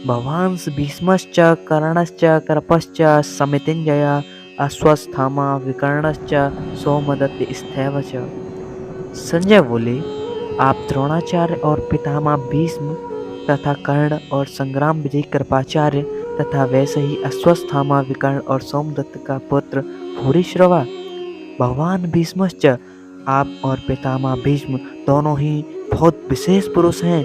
भवांस भीष्मश्च कर्णश्च कृपश्च समितिञ्जय अश्वत्थामा विकर्णश्च सौमदत्त स्थैव च। संजय बोले, आप द्रोणाचार्य और पितामह भीष्म तथा कर्ण और संग्राम विजयी कृपाचार्य तथा वैसे ही अश्वत्थामा विकर्ण और सोमदत्त का पुत्र भूरिश्रवा। भगवान भीष्मश्च, आप और पितामह भीष्म दोनों ही बहुत विशेष पुरुष हैं।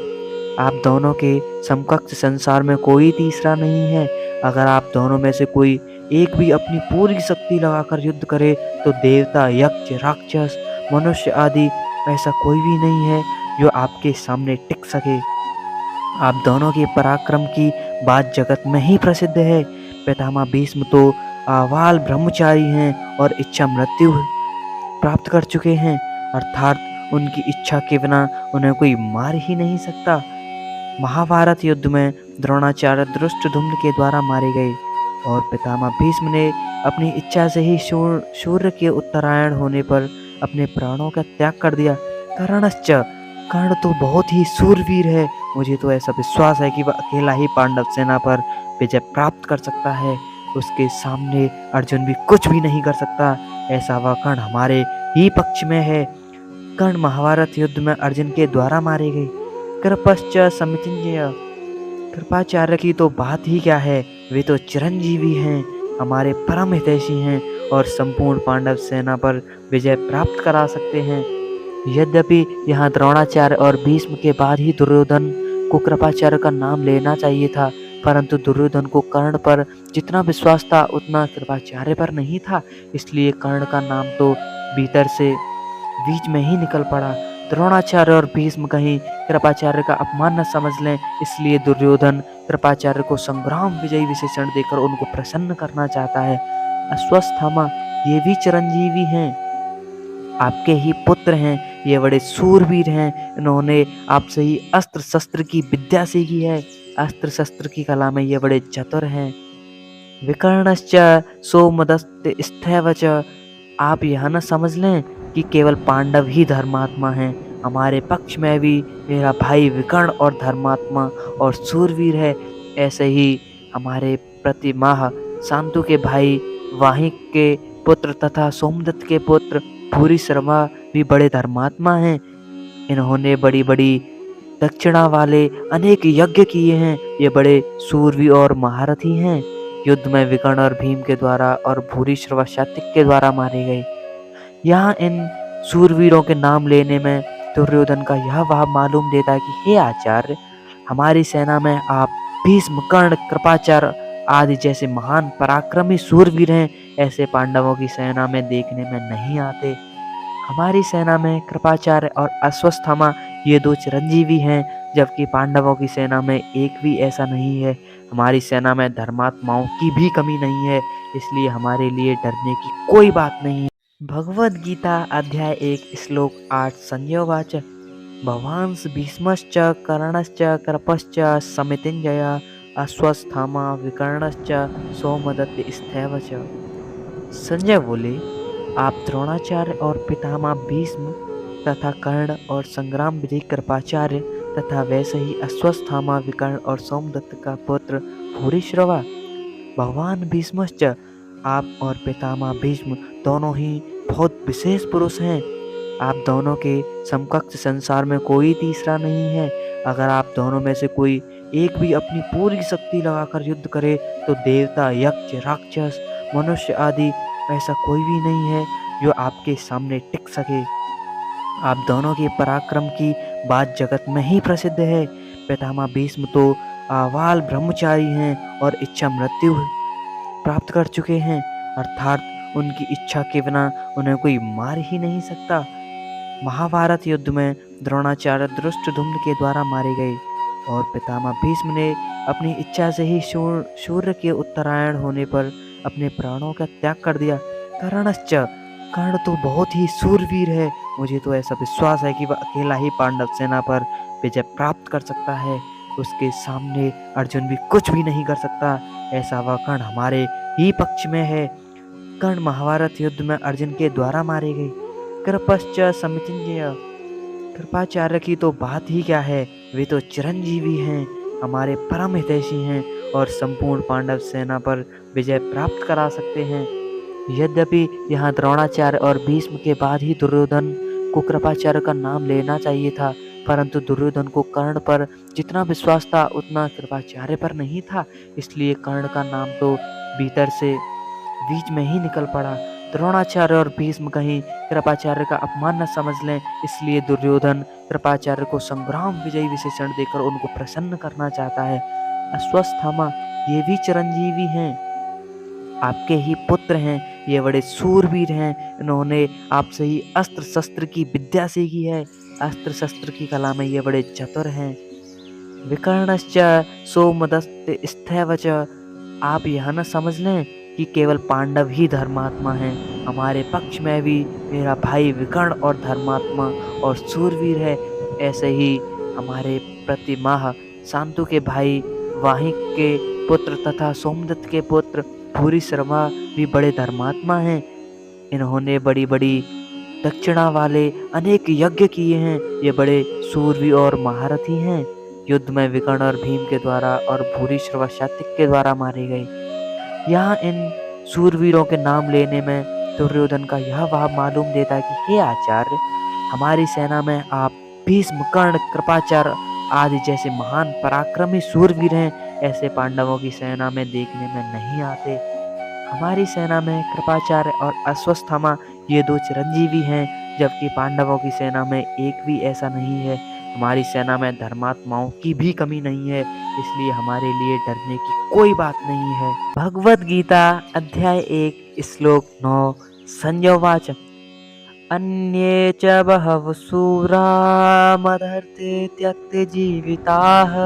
आप दोनों के समकक्ष संसार में कोई तीसरा नहीं है। अगर आप दोनों में से कोई एक भी अपनी पूरी शक्ति लगाकर युद्ध करे तो देवता, यक्ष, राक्षस, मनुष्य आदि ऐसा कोई भी नहीं है जो आपके सामने टिक सके। आप दोनों के पराक्रम की बात जगत में ही प्रसिद्ध है। पितामह भीष्म तो आवाल ब्रह्मचारी हैं और इच्छा मृत्यु प्राप्त कर चुके हैं, अर्थात उनकी इच्छा के बिना उन्हें कोई मार ही नहीं सकता। महाभारत युद्ध में द्रोणाचार्य धृष्टद्युम्न के द्वारा मारे गए और पितामह भीष्म ने अपनी इच्छा से ही सूर्य के उत्तरायण होने पर अपने प्राणों का त्याग कर दिया। कर्णश्च, कर्ण तो बहुत ही सूरवीर है। मुझे तो ऐसा विश्वास है कि वह अकेला ही पांडव सेना पर विजय प्राप्त कर सकता है। उसके सामने अर्जुन भी कुछ भी नहीं कर सकता। ऐसा वह कर्ण हमारे ही पक्ष में है। कर्ण महाभारत युद्ध में अर्जुन के द्वारा मारे गए। कृपश्च समितिञ्जय, कृपाचार्य की तो बात ही क्या है, वे तो चिरंजीवी हैं, हमारे परम हितैषी हैं और संपूर्ण पांडव सेना पर विजय प्राप्त करा सकते हैं। यद्यपि यहाँ द्रोणाचार्य और भीष्म के बाद ही दुर्योधन को कृपाचार्य का नाम लेना चाहिए था, परंतु दुर्योधन को कर्ण पर जितना विश्वास था उतना कृपाचार्य पर नहीं था, इसलिए कर्ण का नाम तो भीतर से बीच में ही निकल पड़ा। द्रोणाचार्य और भीष्म कहीं कृपाचार्य का अपमान न समझ लें, इसलिए दुर्योधन कृपाचार्य को संग्राम विजयी विशेषण देकर उनको प्रसन्न करना चाहता है। अश्वत्थामा, ये भी चिरंजीवी हैं, आपके ही पुत्र हैं, ये बड़े सूरवीर हैं। इन्होंने आपसे ही अस्त्र शस्त्र की विद्या सीखी है, अस्त्र शस्त्र की कला में ये बड़े चतुर हैं। विकर्णश्च सौमदत्त स्थैव च, आप यह न समझ लें कि केवल पांडव ही धर्मात्मा हैं। हमारे पक्ष में भी मेरा भाई विकर्ण और धर्मात्मा और सूरवीर है। ऐसे ही हमारे प्रतिमाह शांतु के भाई वाहिक के पुत्र तथा सोमदत्त के पुत्र भूरिश्रवा भी बड़े धर्मात्मा हैं। इन्होंने बड़ी बड़ी दक्षिणा वाले अनेक यज्ञ किए हैं। ये बड़े सूरवीर और महारथी हैं। युद्ध में विकर्ण और भीम के द्वारा और भूरिश्रवा सात्विक के द्वारा मारे गए। यहाँ इन सूरवीरों के नाम लेने में दुर्योधन का यह भाव मालूम देता है कि हे आचार्य, हमारी सेना में आप भीष्म, कर्ण, कृपाचार्य आदि जैसे महान पराक्रमी सूरवीर हैं, ऐसे पांडवों की सेना में देखने में नहीं आते। हमारी सेना में कृपाचार्य और अश्वत्थामा ये दो चिरंजीवी हैं, जबकि पांडवों की सेना में एक भी ऐसा नहीं है। हमारी सेना में धर्मात्माओं की भी कमी नहीं है, इसलिए हमारे लिए डरने की कोई बात नहीं है। भगवद गीता अध्याय 1 श्लोक 8 संजय उवाच भवांस भीष्मश्च कर्णश्च कृपश्च समितिञ्जय अश्वत्थामा विकर्णश्च सौमदत्त स्थैव च। संजय बोले, आप द्रोणाचार्य और पितामह भीष्म तथा कर्ण और संग्राम विजयी कृपाचार्य तथा वैसे ही अश्वत्थामा विकर्ण और सोमदत्त का पुत्र भूरिश्रवा। भगवान भीष्मश्च, आप और पितामह भीष्म दोनों ही बहुत विशेष पुरुष हैं। आप दोनों के समकक्ष संसार में कोई तीसरा नहीं है। अगर आप दोनों में से कोई एक भी अपनी पूरी शक्ति लगाकर युद्ध करे तो देवता, यक्ष, राक्षस, मनुष्य आदि ऐसा कोई भी नहीं है जो आपके सामने टिक सके। आप दोनों के पराक्रम की बात जगत में ही प्रसिद्ध है। पितामह भीष्म तो आवाल ब्रह्मचारी हैं और इच्छा मृत्यु प्राप्त कर चुके हैं, अर्थात उनकी इच्छा के बिना उन्हें कोई मार ही नहीं सकता। महाभारत युद्ध में द्रोणाचार्य धृष्टद्युम्न के द्वारा मारे गए और पितामह भीष्म ने अपनी इच्छा से ही सूर्य के उत्तरायण होने पर अपने प्राणों का त्याग कर दिया। कर्णश्च, कर्ण तो बहुत ही शूरवीर है। मुझे तो ऐसा विश्वास है कि वह अकेला ही पांडव सेना पर विजय प्राप्त कर सकता है। उसके सामने अर्जुन भी कुछ भी नहीं कर सकता। ऐसा वह कर्ण हमारे ही पक्ष में है। कर्ण महाभारत युद्ध में अर्जुन के द्वारा मारे गए। कृपश्च समितिंजय, कृपाचार्य की तो बात ही क्या है, वे तो चिरंजीवी हैं, हमारे परम हितैषी हैं और संपूर्ण पांडव सेना पर विजय प्राप्त करा सकते हैं। यद्यपि यहाँ द्रोणाचार्य और भीष्म के बाद ही दुर्योधन को कृपाचार्य का नाम लेना चाहिए था, परंतु दुर्योधन को कर्ण पर जितना विश्वास था उतना कृपाचार्य पर नहीं था, इसलिए कर्ण का नाम तो भीतर से बीच में ही निकल पड़ा। द्रोणाचार्य और भीष्म कहीं कृपाचार्य का अपमान न समझ लें, इसलिए दुर्योधन कृपाचार्य को संग्राम विजयी विशेषण देकर उनको प्रसन्न करना चाहता है। अश्वत्थामा ये भी चिरंजीवी हैं, आपके ही पुत्र हैं, ये बड़े सूरवीर हैं, इन्होंने आपसे ही अस्त्र शस्त्र की विद्या सीखी है, अस्त्र शस्त्र की कला में ये बड़े चतुर हैं। विकर्णश्च सोमदत्त स्थैवच, आप यह न समझ लें कि केवल पांडव ही धर्मात्मा हैं, हमारे पक्ष में भी मेरा भाई विकर्ण और धर्मात्मा और सूरवीर है। ऐसे ही हमारे प्रतिमाह शांतु के भाई वाहिक के पुत्र तथा सोमदत्त के पुत्र भूरिश्रवा भी बड़े धर्मात्मा हैं। इन्होंने बड़ी बड़ी दक्षिणा वाले अनेक यज्ञ किए हैं, ये बड़े सूरवीर और महारथी हैं। युद्ध में विकर्ण और भीम के द्वारा और भूरिश्रवा सात्विक के द्वारा मारे गए। यहाँ इन सूरवीरों के नाम लेने में दुर्योधन का यह भाव मालूम देता है कि हे आचार्य, हमारी सेना में आप भीष्म, कर्ण, कृपाचार्य आदि जैसे महान पराक्रमी सूरवीर हैं, ऐसे पांडवों की सेना में देखने में नहीं आते। हमारी सेना में कृपाचार्य और अश्वत्थामा ये दो चिरंजीवी हैं, जबकि पांडवों की सेना में एक भी ऐसा नहीं है। हमारी सेना में धर्मात्माओं की भी कमी नहीं है, इसलिए हमारे लिए डरने की कोई बात नहीं है। भगवद गीता अध्याय 1 श्लोक 9 संजय उवाच अन्ये च बहवः शूरा मदर्थे त्यक्ते जीविताः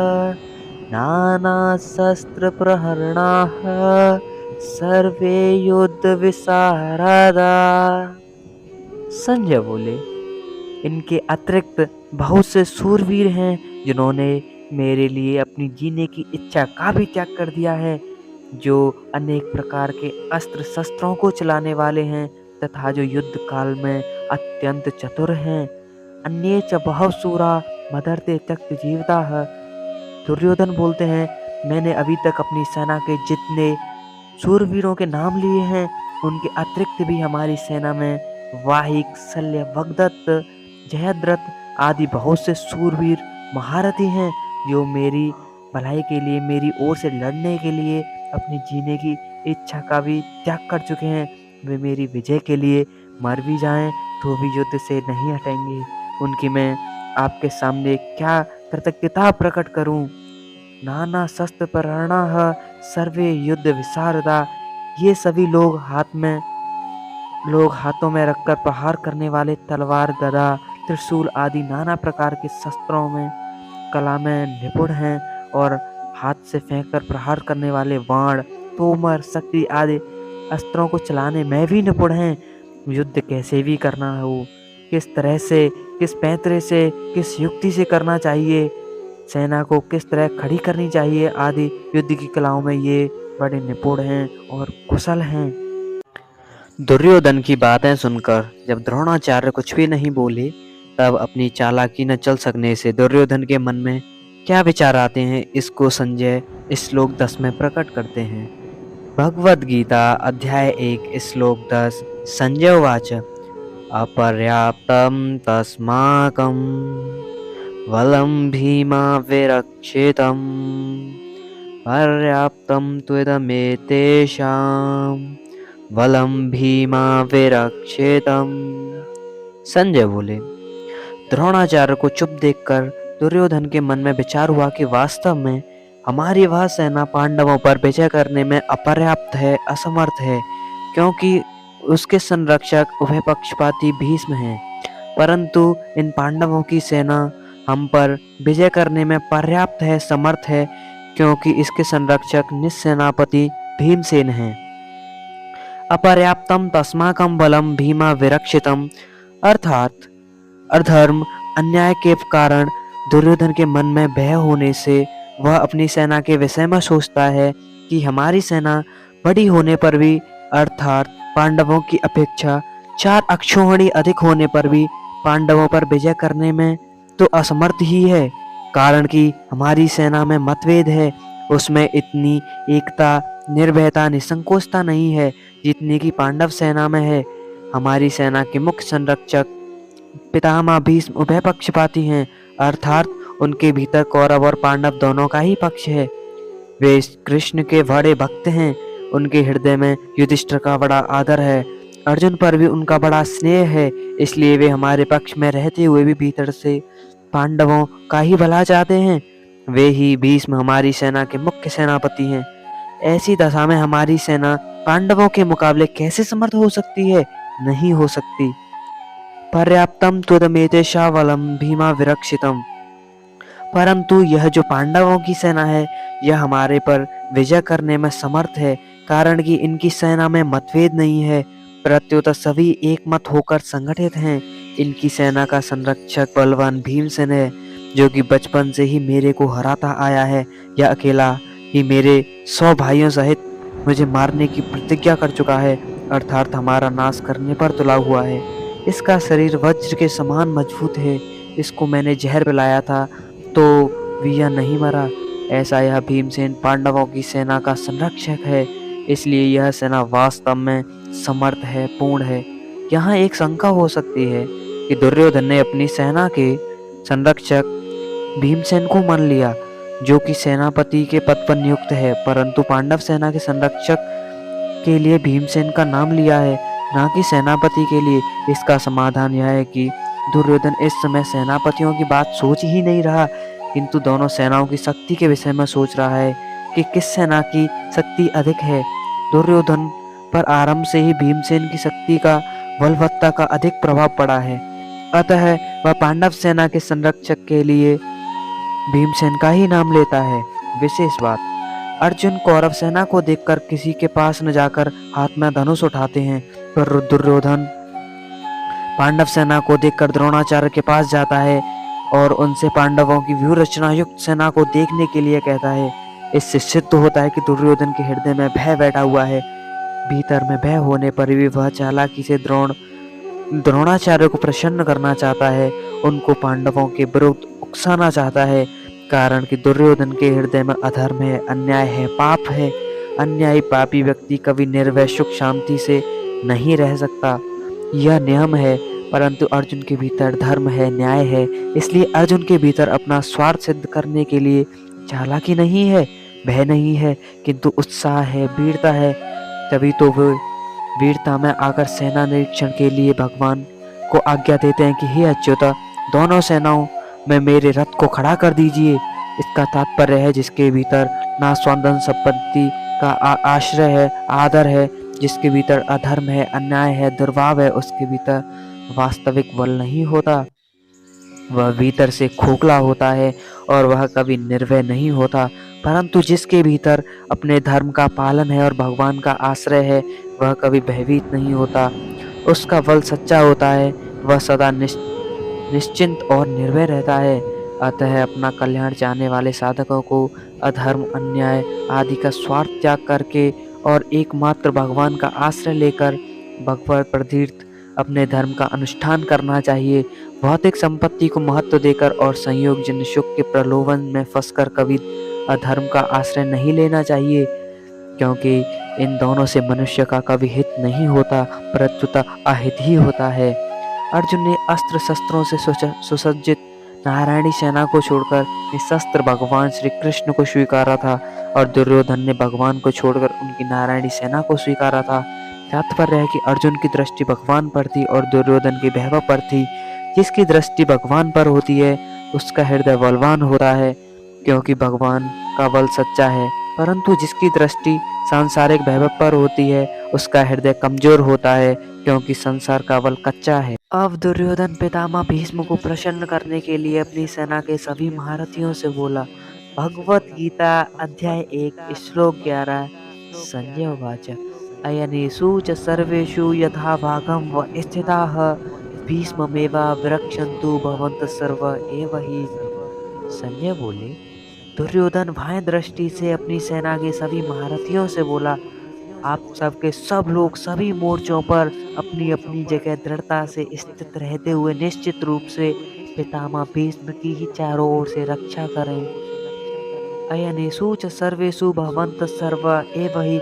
नानाशस्त्र प्रहरणाः सर्वे युद्ध विशारदा। संजय बोले, इनके अतिरिक्त बहुत से सूरवीर हैं जिन्होंने मेरे लिए अपनी जीने की इच्छा का भी त्याग कर दिया है, जो अनेक प्रकार के अस्त्र शस्त्रों को चलाने वाले हैं तथा जो युद्ध काल में अत्यंत चतुर हैं। अन्ये च बहवः शूरा मदर्ते त्यक्त जीविताः। दुर्योधन बोलते हैं, मैंने अभी तक अपनी सेना के जितने सूरवीरों के नाम लिए हैं, उनके अतिरिक्त भी हमारी सेना में वाहिक, शल्य, भगदत्त, जयद्रथ आदि बहुत से सूरवीर महारथी हैं, जो मेरी भलाई के लिए, मेरी ओर से लड़ने के लिए अपनी जीने की इच्छा का भी त्याग कर चुके हैं। वे मेरी विजय के लिए मर भी जाएं तो भी युद्ध से नहीं हटेंगे। उनकी मैं आपके सामने क्या कृतज्ञता प्रकट करूं। नाना शस्त्र प्रहरणाः सर्वे युद्ध विशारदा। ये सभी लोग हाथों में रखकर प्रहार करने वाले तलवार, गदा, त्रिशूल आदि नाना प्रकार के शस्त्रों में कला में निपुण हैं और हाथ से फेंककर प्रहार करने वाले बाण, तोमर, शक्ति आदि अस्त्रों को चलाने में भी निपुण हैं। युद्ध कैसे भी करना हो, किस तरह से, किस पैंतरे से, किस युक्ति से करना चाहिए, सेना को किस तरह खड़ी करनी चाहिए आदि युद्ध की कलाओं में ये बड़े निपुण हैं और कुशल हैं। दुर्योधन की बातें सुनकर जब द्रोणाचार्य कुछ भी नहीं बोले, तब अपनी चालाकी न चल सकने से दुर्योधन के मन में क्या विचार आते हैं, इसको संजय श्लोक 10 में प्रकट करते हैं। भगवद गीता अध्याय 1 श्लोक 10 संजय उवाच अपर्याप्तं तस्माकं बलं भीमा विरक्षितं पर्याप्तं त्वदमेतेषां बलं भीमा विरक्षितं। संजय बोले, द्रोणाचार्य को चुप देखकर दुर्योधन के मन में विचार हुआ कि वास्तव में हमारी वह सेना पांडवों पर विजय करने में अपर्याप्त है, असमर्थ है, क्योंकि उसके संरक्षक उभय पक्षपाती भीष्म हैं। परंतु इन पांडवों की सेना हम पर विजय करने में पर्याप्त है, समर्थ है, क्योंकि इसके संरक्षक निस्सेनापति भीमसेन हैं। अपर्याप्तम तस्माकं बलम भीमा विरक्षितम। अर्थात अधर्म अन्याय के कारण दुर्योधन के मन में भय होने से वह अपनी सेना के विषय में सोचता है कि हमारी सेना बड़ी होने पर भी, अर्थात पांडवों की अपेक्षा 4 अक्षौहिणी अधिक होने पर भी पांडवों पर विजय करने में तो असमर्थ ही है। कारण कि हमारी सेना में मतभेद है, उसमें इतनी एकता, निर्भयता, निसंकोचता नहीं है जितनी कि पांडव सेना में है। हमारी सेना के मुख्य संरक्षक पितामह भीष्म उभय पक्षपाती हैं, अर्थात उनके भीतर कौरव और पांडव दोनों का ही पक्ष है। वे कृष्ण के बड़े भक्त हैं, उनके हृदय में युधिष्ठिर का बड़ा आदर है, अर्जुन पर भी उनका बड़ा स्नेह है, इसलिए वे हमारे पक्ष में रहते हुए भी भीतर से पांडवों का ही भला चाहते हैं। वे ही भीष्म हमारी सेना के मुख्य सेनापति हैं। ऐसी दशा में हमारी सेना पांडवों के मुकाबले कैसे समर्थ हो सकती है? नहीं हो सकती। पर्याप्तम त्वदमेतेषा बलम भीमा विरक्षितम। परंतु यह जो पांडवों की सेना है, यह हमारे पर विजय करने में समर्थ है, कारण कि इनकी सेना में मतभेद नहीं है, प्रत्युत सभी एक मत होकर संगठित हैं। इनकी सेना का संरक्षक बलवान भीमसेन है, जो कि बचपन से ही मेरे को हराता आया है। यह अकेला ही मेरे 100 भाइयों सहित मुझे मारने की प्रतिज्ञा कर चुका है, अर्थात हमारा नाश करने पर तुला हुआ है। इसका शरीर वज्र के समान मजबूत है, इसको मैंने जहर पिलाया था तो भी यह नहीं मरा। ऐसा यह भीमसेन पांडवों की सेना का संरक्षक है, इसलिए यह सेना वास्तव में समर्थ है, पूर्ण है। यहाँ एक शंका हो सकती है कि दुर्योधन ने अपनी सेना के संरक्षक भीमसेन को मान लिया, जो कि सेनापति के पद पर नियुक्त है, परंतु पांडव सेना के संरक्षक के लिए भीमसेन का नाम लिया है, ना कि सेनापति के लिए। इसका समाधान यह है कि दुर्योधन इस समय सेनापतियों की बात सोच ही नहीं रहा, किंतु दोनों सेनाओं की शक्ति के विषय में सोच रहा है कि किस सेना की शक्ति अधिक है। दुर्योधन पर आरंभ से ही भीमसेन की शक्ति का, बलवत्ता का अधिक प्रभाव पड़ा है, अतः वह पांडव सेना के संरक्षक के लिए भीमसेन का ही नाम लेता है। विशेष बात, अर्जुन कौरव सेना को देखकर किसी के पास न जाकर हाथ में धनुष उठाते हैं, पर दुर्योधन पांडव सेना को देखकर द्रोणाचार्य के पास जाता है और उनसे पांडवों की व्यूह रचना युक्त सेना को देखने के लिए कहता है। इससे सिद्ध होता है कि दुर्योधन के हृदय में भय बैठा हुआ है। भीतर में भय होने पर भी वह चालाकी से द्रोणाचार्य को प्रसन्न करना चाहता है, उनको पांडवों के विरुद्ध उकसाना चाहता है, कारण कि दुर्योधन के हृदय में अधर्म है, अन्याय है, पाप है। अन्यायी पापी व्यक्ति कभी निर्भय सुख शांति से नहीं रह सकता, यह नियम है। परंतु अर्जुन के भीतर धर्म है, न्याय है, इसलिए अर्जुन के भीतर अपना स्वार्थ सिद्ध करने के लिए चालाकी नहीं है, भय नहीं है, किंतु उत्साह है, वीरता है। तभी तो वो वीरता में आकर सेना निरीक्षण के लिए भगवान को आज्ञा देते हैं कि हे अच्युता, दोनों सेनाओं में मेरे रथ को खड़ा कर दीजिए। इसका तात्पर्य है जिसके भीतर ना स्वाधन संपत्ति का आश्रय है, आदर है, जिसके भीतर अधर्म है, अन्याय है, दुर्भाव है, उसके भीतर वास्तविक बल नहीं होता, वह भीतर से खोखला होता है और वह कभी निर्भय नहीं होता। परंतु जिसके भीतर अपने धर्म का पालन है और भगवान का आश्रय है, वह कभी भयभीत नहीं होता, उसका बल सच्चा होता है, वह सदा निश्चिंत और निर्भय रहता है। अतः अपना कल्याण चाहने वाले साधकों को अधर्म, अन्याय आदि का स्वार्थ त्याग करके और एकमात्र भगवान का आश्रय लेकर भगवत प्रतीर्थ अपने धर्म का अनुष्ठान करना चाहिए। भौतिक संपत्ति को महत्व देकर और संयोगजन्य सुख के प्रलोभन में फंसकर कभी अधर्म का आश्रय नहीं लेना चाहिए, क्योंकि इन दोनों से मनुष्य का कभी हित नहीं होता, प्रत्युत अहित ही होता है। अर्जुन ने अस्त्र शस्त्रों से सुसज्जित नारायणी सेना को छोड़कर निशस्त्र भगवान श्री कृष्ण को स्वीकारा था और दुर्योधन ने भगवान को छोड़कर उनकी नारायणी सेना को स्वीकारा था। तात्पर्य है कि अर्जुन की दृष्टि भगवान पर थी और दुर्योधन की वैभव पर थी। जिसकी दृष्टि भगवान पर होती है उसका हृदय बलवान होता है, क्योंकि भगवान का बल सच्चा है, परंतु जिसकी दृष्टि सांसारिक वैभव पर होती है उसका हृदय कमजोर होता है, क्योंकि संसार का बल कच्चा है। अब दुर्योधन पितामह भीष्म को प्रसन्न करने के लिए अपनी सेना के सभी महारथियों से बोला। भगवत गीता अध्याय 1 श्लोक 11। संजय उवाच अयनेषु च सर्वेषु यथा भागं व स्थिताः भीष्ममेवाभिरक्षन्तु भवन्तः सर्व एव हि। संजय बोले, दुर्योधन भय दृष्टि से अपनी सेना के सभी महारथियों से बोला, आप सबके सब लोग सभी मोर्चों पर अपनी अपनी जगह दृढ़ता से स्थित रहते हुए निश्चित रूप से पितामह भीष्म की ही चारों ओर से रक्षा करें। अयनेषु च सर्वेषु भवन्तः सर्व एव हि।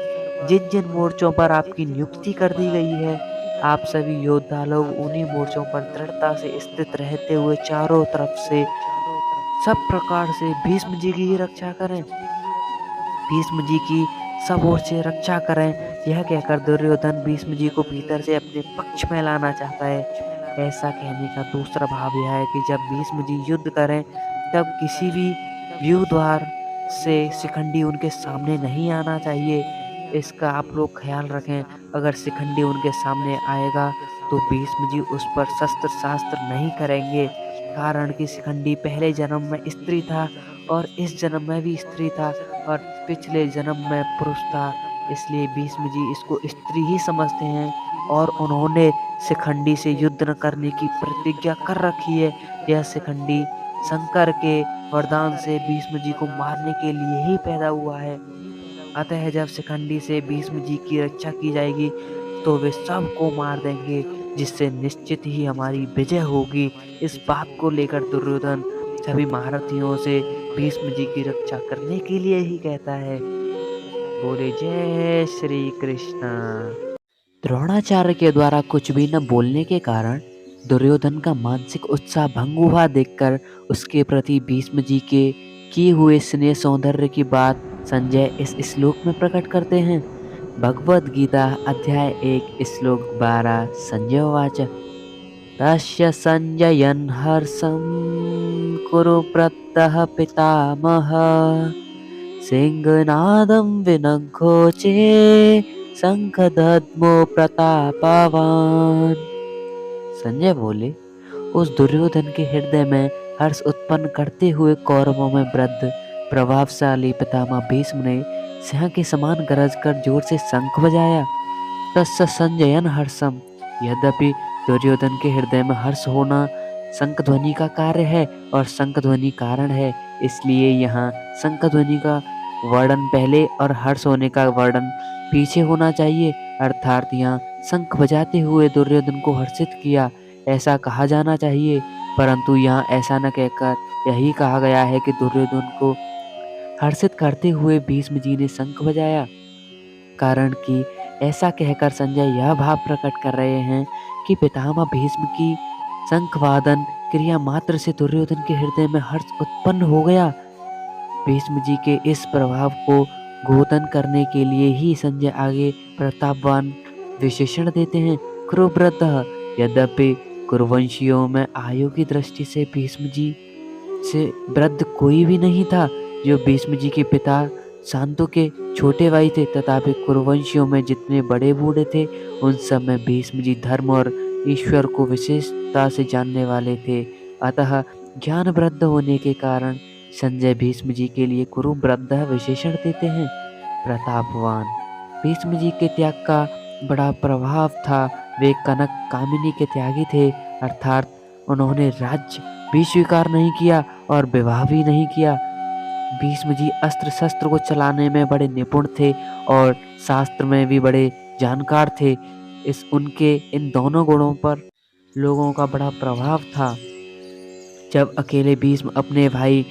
जिन जिन मोर्चों पर आपकी नियुक्ति कर दी गई है, आप सभी योद्धा लोग उन्हीं मोर्चों पर दृढ़ता से स्थित रहते हुए चारों तरफ से सब प्रकार से भीष्म जी की ही रक्षा करें। भीष्म जी की सब ओर से रक्षा करें। यह कहकर दुर्योधन भीष्म जी को भीतर से अपने पक्ष में लाना चाहता है। ऐसा कहने का दूसरा भाव यह है कि जब भीष्म जी युद्ध करें तब किसी भी व्यूह द्वार से शिखंडी उनके सामने नहीं आना चाहिए। इसका आप लोग ख्याल रखें। अगर शिखंडी उनके सामने आएगा तो भीष्म जी उस पर शस्त्र शास्त्र नहीं करेंगे, कारण कि शिखंडी पहले जन्म में स्त्री था और इस जन्म में भी स्त्री था और पिछले जन्म में पुरुष था। इसलिए भीष्म जी इसको स्त्री ही समझते हैं और उन्होंने शिखंडी से युद्ध न करने की प्रतिज्ञा कर रखी है। यह शिखंडी शंकर के वरदान से भीष्म जी को मारने के लिए ही पैदा हुआ है। अतः जब शिखंडी से भीष्म जी की रक्षा की जाएगी तो वे सबको मार देंगे, जिससे निश्चित ही हमारी विजय होगी। इस बात को लेकर दुर्योधन सभी महारथियों से भीष्म जी की रक्षा करने के लिए ही कहता है। बोले जय श्री कृष्ण। द्रोणाचार्य के द्वारा कुछ भी न बोलने के कारण दुर्योधन का मानसिक उत्साह भंग हुआ देखकर उसके प्रति भीष्म जी के किए हुए स्नेह सौंदर्य की बात संजय इस श्लोक में प्रकट करते हैं। भगवद गीता अध्याय 1 श्लोक 12। संजय उवाच तस्य संजयन् हर्षं कुरुव्रतः पितामहः सिंहनादं विनङ्घोचे शंखदद्मो प्रतापवान। संजय बोले, उस दुर्योधन के हृदय में हर्ष उत्पन्न करते हुए कौरवों में वृद्ध प्रभावशाली पितामह भीष्म ने सिंह के समान गरज कर जोर से शंख बजाया। तस्य संजयन हर्षम। यद्यपि दुर्योधन के हृदय में हर्ष होना शंख ध्वनि का कार्य है और शंख ध्वनि कारण है, इसलिए यहाँ शंख ध्वनि का वर्णन पहले और हर्ष होने का वर्णन पीछे होना चाहिए। अर्थात यहाँ शंख बजाते हुए दुर्योधन को हर्षित किया ऐसा कहा जाना चाहिए, परंतु यहाँ ऐसा न कहकर यही कहा गया है कि दुर्योधन को हर्षित करते हुए भीष्म जी ने शंख बजाया। कारण कि ऐसा कहकर संजय यह भाव प्रकट कर रहे हैं कि पितामह भीष्म की शंखवादन क्रिया मात्र से दुर्योधन के हृदय में हर्ष उत्पन्न हो गया। भीष्म जी के इस प्रभाव को घोतन करने के लिए ही संजय आगे प्रतापवान विशेषण देते हैं। कुरुव्रतः। यद्यपि कुरुवंशियों में आयु की दृष्टि से भीष्म जी से वृद्ध कोई भी नहीं था। जो भीष्म जी के पिता शांतु के छोटे भाई थे, तथापि कुरुवंशियों में जितने बड़े बूढ़े थे उन सब में भीष्म जी धर्म और ईश्वर को विशेषता से जानने वाले थे। अतः ज्ञान वृद्ध होने के कारण संजय भीष्म जी के लिए कुरुव्रत विशेषण देते हैं। प्रतापवान। भीष्म जी के त्याग का बड़ा प्रभाव था। वे कनक कामिनी के त्यागी थे, अर्थात उन्होंने राज्य भी स्वीकार नहीं किया और विवाह भी नहीं किया। भीष्म जी अस्त्र शस्त्र को चलाने में बड़े निपुण थे और शास्त्र में भी बड़े जानकार थे। इस उनके इन दोनों गुणों पर लोगों का बड़ा प्रभाव था। जब अकेले भीष्म अपने भाई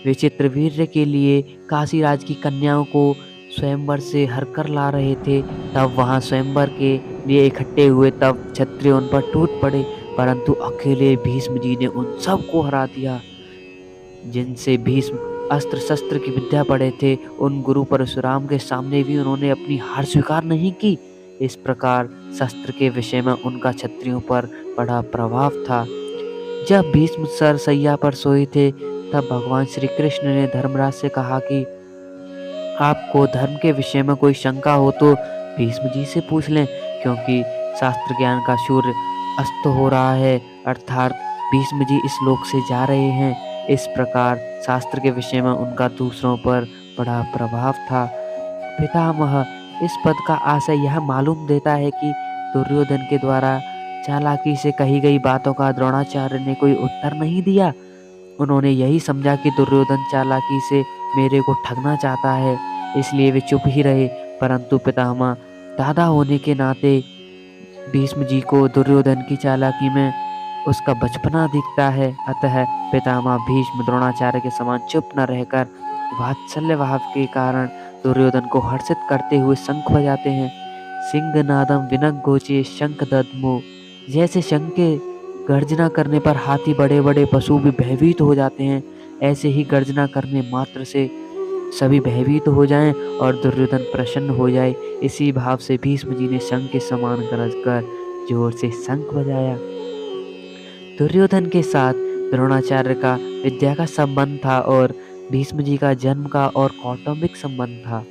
विचित्रवीर्य के लिए काशीराज की कन्याओं को स्वयंवर से हरकर ला रहे थे, तब वहां स्वयंवर के लिए इकट्ठे हुए, तब क्षत्रिय उन पर टूट पड़े, परंतु अकेले भीष्म जी ने उन सब को हरा दिया। जिनसे भीष्म अस्त्र शस्त्र की विद्या पढ़े थे, उन गुरु परशुराम के सामने भी उन्होंने अपनी हार स्वीकार नहीं की। इस प्रकार शस्त्र के विषय में उनका क्षत्रियों पर बड़ा प्रभाव था। जब भीष्म सरसैया पर सोए थे, तब भगवान श्री कृष्ण ने धर्मराज से कहा कि आपको धर्म के विषय में कोई शंका हो तो भीष्म जी से पूछ लें, क्योंकि शास्त्र ज्ञान का सूर्य अस्त हो रहा है, अर्थात भीष्म जी इस लोक से जा रहे हैं। इस प्रकार शास्त्र के विषय में उनका दूसरों पर बड़ा प्रभाव था। पितामह इस पद का आशय यह मालूम देता है कि दुर्योधन के द्वारा चालाकी से कही गई बातों का द्रोणाचार्य ने कोई उत्तर नहीं दिया। उन्होंने यही समझा कि दुर्योधन चालाकी से मेरे को ठगना चाहता है, इसलिए वे चुप ही रहे। परंतु पितामह दादा होने के नाते भीष्म जी को दुर्योधन की चालाकी में उसका बचपना दिखता है। अतः पितामह भीष्म द्रोणाचार्य के समान चुप न रहकर वात्सल्य भाव के कारण दुर्योधन को हर्षित करते हुए शंख बजाते हैं। सिंहनादम विनग गोचे शंख दद्मो, जैसे शंख के गर्जना करने पर हाथी बड़े बड़े पशु भी भयभीत हो जाते हैं, ऐसे ही गर्जना करने मात्र से सभी भयभीत हो जाएं और दुर्योधन प्रसन्न हो जाए। इसी भाव से भीष्म जी ने शंख के समान गरज कर जोर से शंख बजाया। दुर्योधन के साथ द्रोणाचार्य का विद्या का संबंध था और भीष्म जी का जन्म का और कौटुंबिक संबंध था।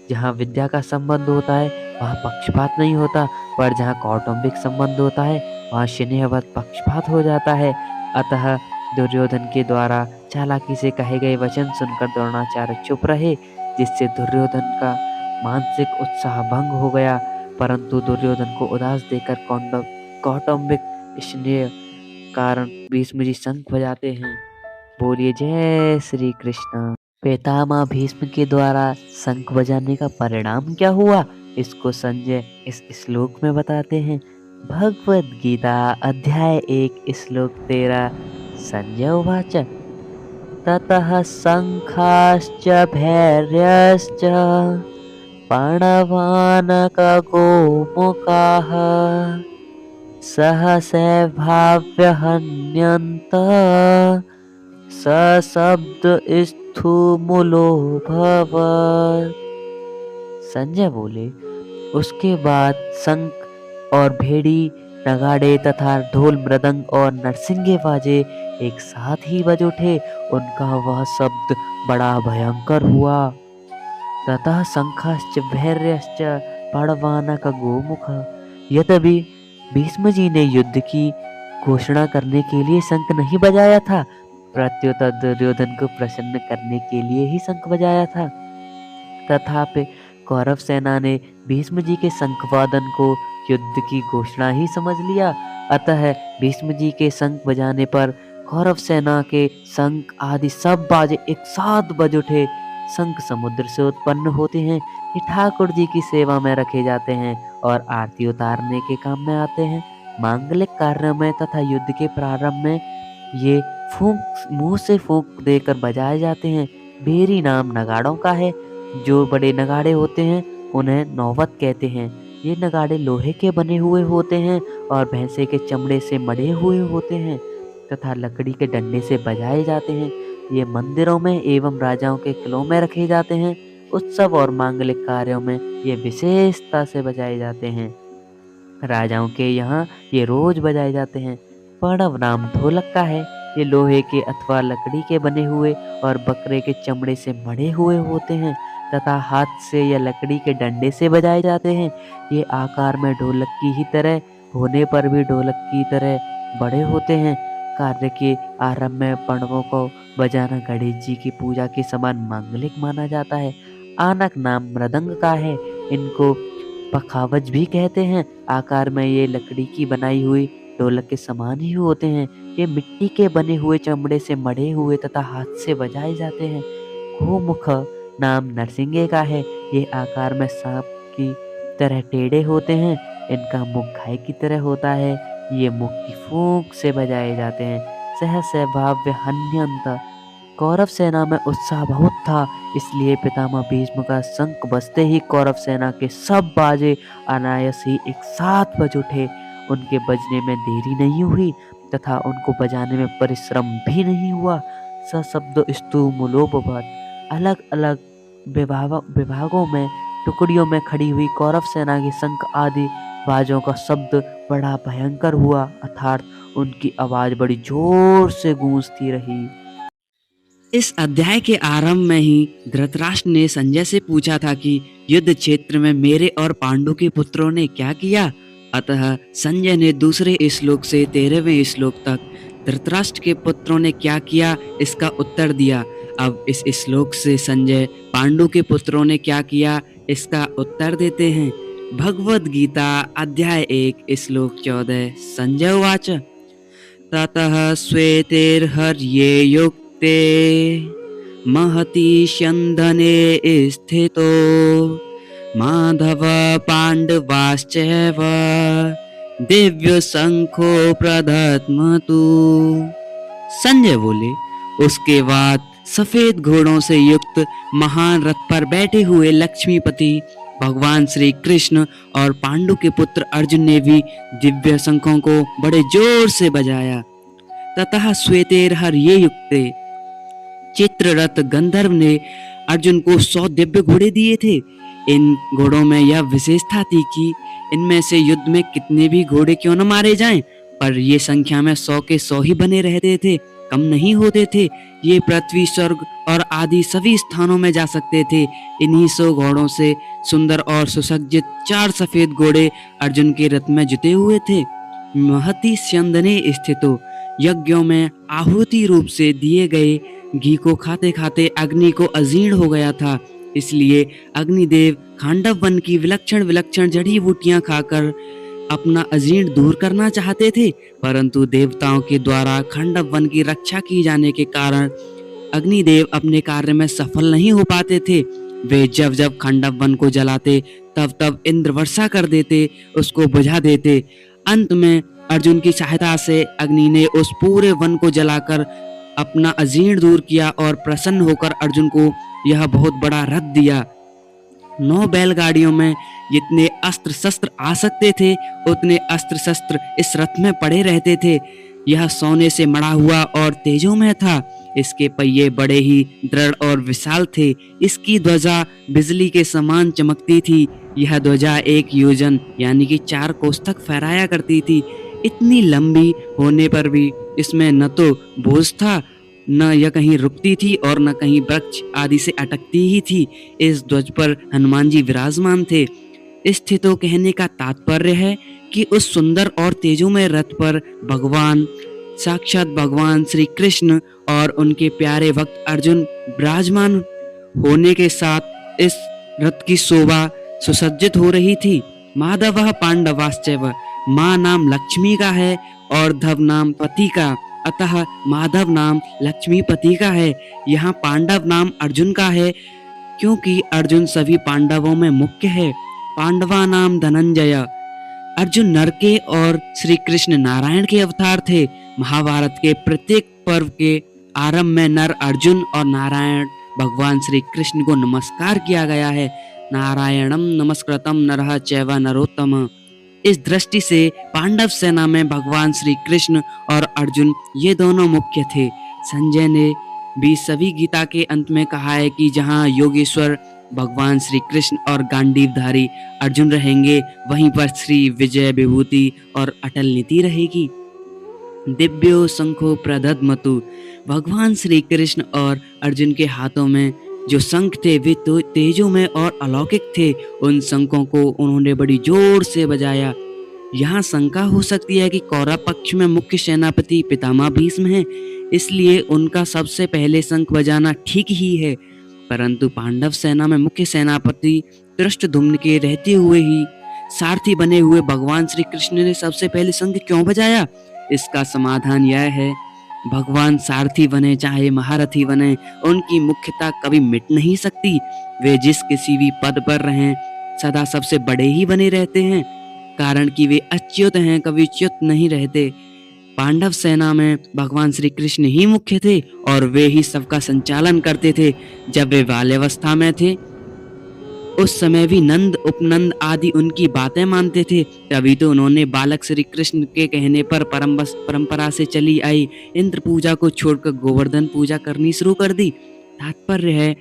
जहाँ विद्या का संबंध होता है वहाँ पक्षपात नहीं होता, पर जहाँ कौटुंबिक संबंध होता है वहाँ स्नेहवत पक्षपात हो जाता है। अतः दुर्योधन के द्वारा चालाकी से कहे गए वचन सुनकर द्रोणाचार्य चुप रहे, जिससे दुर्योधन का मानसिक उत्साह भंग हो गया। परंतु दुर्योधन को उदास देकर कौटुंबिक स्नेह कारण भीष्म जी शंख बजाते हैं। बोलिए जय श्री कृष्ण। पितामह भीष्म के द्वारा शंख बजाने का परिणाम क्या हुआ, इसको संजय इस श्लोक में बताते हैं। भगवद गीता अध्याय 1 श्लोक 13। संजय उवाच ततः शंखाश्च भैर्यश्च प्रणवानकगोमुखाः सहसैर्भाव्यहन्यन्त सशब्दस्थुमुलोऽभवत्। संजय बोले, उसके बाद शंख और भेड़ी, नगाड़े तथा ढोल मृदंग और नरसिंगे बाजे एक साथ ही बज उठे। उनका वह शब्द बड़ा भयंकर हुआ। ततः शंखाश्च भैर्यश्च प्रणवानक गोमुख। यद्यपि भीष्म जी ने युद्ध की घोषणा करने के लिए शंख नहीं बजाया था, प्रत्युत दुर्योधन को प्रसन्न करने के लिए ही शंख बजाया था। तथापि कौरव सेना ने भीष्म जी के शंखवादन को युद्ध की घोषणा ही समझ लिया। अतः भीष्म जी के शंख बजाने पर कौरव सेना के शंख आदि सब बाजे एक साथ बज उठे। शंख समुद्र से उत्पन्न होते हैं, ये ठाकुर जी की सेवा में रखे जाते हैं और आरती उतारने के काम में आते हैं। मांगलिक कार्यों में तथा युद्ध के प्रारंभ में ये फूंक मुंह से फूंक देकर बजाए जाते हैं। भेरी नाम नगाड़ों का है। जो बड़े नगाड़े होते हैं उन्हें नौबत कहते हैं। ये नगाड़े लोहे के बने हुए होते हैं और भैंसे के चमड़े से मढ़े हुए होते हैं तथा लकड़ी के डंडे से बजाए जाते हैं। ये मंदिरों में एवं राजाओं के किलों में रखे जाते हैं। उत्सव और मांगलिक कार्यों में ये विशेषता से बजाए जाते हैं। राजाओं के यहाँ ये रोज बजाए जाते हैं। प्रणव नाम ढोलक का है। ये लोहे के अथवा लकड़ी के बने हुए और बकरे के चमड़े से मढ़े हुए होते हैं तथा हाथ से या लकड़ी के डंडे से बजाए जाते हैं। ये आकार में ढोलक की ही तरह होने पर भी ढोलक की तरह बड़े होते हैं। कार्य के आरंभ में प्रणवों को बजाना गणेश जी की पूजा के समान मांगलिक माना जाता है। आनक नाम मृदंग का है। इनको पखावज भी कहते हैं। आकार में ये लकड़ी की बनाई हुई ढोलक के समान ही होते हैं। ये मिट्टी के बने हुए चमड़े से मढ़े हुए तथा हाथ से बजाए जाते हैं। गोमुख नाम नरसिंगे का है। ये आकार में सांप की तरह टेढ़े होते हैं। इनका मुख गाय की तरह होता है। ये मुख की फूंक से बजाए जाते हैं। सहस्र भाव्य हन्यंत। कौरव सेना में उत्साह बहुत था, इसलिए पितामह भीष्म का शंख बजते ही कौरव सेना के सब बाजे अनायास ही एक साथ बज उठे। उनके बजने में देरी नहीं हुई तथा उनको बजाने में परिश्रम भी नहीं हुआ। सशब्द स्तुमुलोपवत्। अलग अलग विभागों में टुकड़ियों में खड़ी हुई कौरव सेना के शंख आदि बाजों का शब्द बड़ा भयंकर हुआ, अर्थात उनकी आवाज बड़ी जोर से गूंजती रही। इस अध्याय के आरंभ में ही धृतराष्ट्र ने संजय से पूछा था कि युद्ध क्षेत्र में मेरे और पांडु के पुत्रों ने क्या किया। अतः संजय ने दूसरे श्लोक से 13वें श्लोक तक धृतराष्ट्र के पुत्रों ने क्या किया इसका उत्तर दिया। अब इस श्लोक से संजय पांडु के पुत्रों ने क्या किया इसका उत्तर देते हैं। भगवद गीता अध्याय 1 श्लोक 14। संजय उवाच ततः श्वेतेर्हर्ये युक्ते महती स्यन्दने स्थितो माधव पाण्डवाश्चैव दिव्य शंखो प्रदत्मतु। संजय बोले, उसके बाद सफेद घोड़ों से युक्त महान रथ पर बैठे हुए लक्ष्मीपति भगवान श्री कृष्ण और पांडु के पुत्र अर्जुन ने भी दिव्य शंखों को बड़े जोर से बजाया। ततः श्वेतेर्हर्ये युक्ते, चित्ररथ गंधर्व ने अर्जुन को 100 दिव्य घोड़े दिए थे। इन घोड़ों में यह विशेषता थी कि इनमें से युद्ध में कितने भी घोड़े क्यों न मारे जाएं, पर ये संख्या में 100 के 100 ही बने रहते थे, कम नहीं होते थे। ये पृथ्वी, स्वर्ग और आदि सभी स्थानों में जा सकते थे। इन्हीं 100 घोड़ों से सुंदर और सुसज्जित 4 सफेद घोड़े अर्जुन के रथ में जुटे हुए थे। महती स्यंदने स्थितो, यज्ञों में आहुति रूप से दिए गए घी को खाते खाते अग्नि को अजीर्ण हो गया था। इसलिए अग्निदेव खांडव वन की विलक्षण विलक्षण जड़ी बूटियां खाकर अपना अजीर्ण दूर करना चाहते थे, परंतु देवताओं के द्वारा खांडव वन की रक्षा की जाने के कारण अग्निदेव अपने कार्य में सफल नहीं हो पाते थे। वे जब जब खांडव वन को जलाते तब तब इंद्र वर्षा कर देते, उसको बुझा देते। अंत में अर्जुन की सहायता से अग्नि ने उस पूरे वन को जलाकर अपना अजीर्ण दूर किया और प्रसन्न होकर अर्जुन को यह बहुत बड़ा रथ दिया। 9 बैलगाड़ियों में जितने अस्त्र शस्त्र आ सकते थे उतने अस्त्र शस्त्र इस रथ में पड़े रहते थे। यह सोने से मढ़ा हुआ और तेजोमय था। इसके पहिए बड़े ही दृढ़ और विशाल थे। इसकी ध्वजा बिजली के समान चमकती थी। यह ध्वजा 1 योजन यानी कि 4 कोस तक फहराया करती थी। इतनी लंबी होने पर भी इसमें न तो बोझ था, न यह कहीं रुकती थी और न कहीं वृक्ष आदि से अटकती ही थी। इस ध्वज पर हनुमान जी विराजमान थे। स्थितो कहने का तात्पर्य है कि उस सुंदर और तेजोमय रथ पर भगवान साक्षात भगवान श्री कृष्ण और उनके प्यारे भक्त अर्जुन विराजमान होने के साथ इस रथ की शोभा सुसज्जित हो रही थी। माधव पांडवाश्चैव, माँ नाम लक्ष्मी का है और धव नाम पति का, अतः माधव नाम लक्ष्मीपति का है। यहाँ पांडव नाम अर्जुन का है क्योंकि अर्जुन सभी पांडवों में मुख्य है। पांडवा नाम धनंजय, अर्जुन नर के और श्री कृष्ण नारायण के अवतार थे। महाभारत के प्रत्येक पर्व के आरंभ में नर अर्जुन और नारायण भगवान श्री कृष्ण को नमस्कार किया गया है। नारायणम नमस्कृतम नरः चैव नरोत्तम। इस दृष्टि से पांडव सेना में भगवान श्री कृष्ण और अर्जुन ये दोनों मुख्य थे। संजय ने भी सभी गीता के अंत में कहा है कि जहाँ योगेश्वर भगवान श्री कृष्ण और गांडीवधारी अर्जुन रहेंगे, वहीं पर श्री विजय विभूति और अटल नीति रहेगी। दिव्यो शंखो प्रदद्मतु, भगवान श्री कृष्ण और अर्जुन के हाथों में जो शंख थे वे तो तेजों में और अलौकिक थे। उन शंखों को उन्होंने बड़ी जोर से बजाया। यहाँ शंका हो सकती है कि कौरव पक्ष में मुख्य सेनापति पितामह भीष्म हैं, इसलिए उनका सबसे पहले शंख बजाना ठीक ही है। परंतु पांडव सेना में मुख्य सेनापति धृष्टद्युम्न के रहते हुए ही सारथी बने हुए भगवान श्री कृष्ण ने सबसे पहले शंख क्यों बजाया? इसका समाधान यह है, भगवान सारथी बने चाहे महारथी बने, उनकी मुख्यता कभी मिट नहीं सकती। वे जिस किसी भी पद पर रहें सदा सबसे बड़े ही बने रहते हैं, कारण कि वे अच्युत हैं, कभी च्युत नहीं रहते। पांडव सेना में भगवान श्री कृष्ण ही मुख्य थे और वे ही सबका संचालन करते थे। जब वे बाल्यावस्था में थे उस समय भी नंद उपनंद आदि उनकी बातें मानते थे, तभी तो उन्होंने बालक श्री कृष्ण के कहने पर परंपरा से चली आई इंद्र पूजा को छोड़कर गोवर्धन पूजा करनी शुरू कर दी। तात्पर्य है,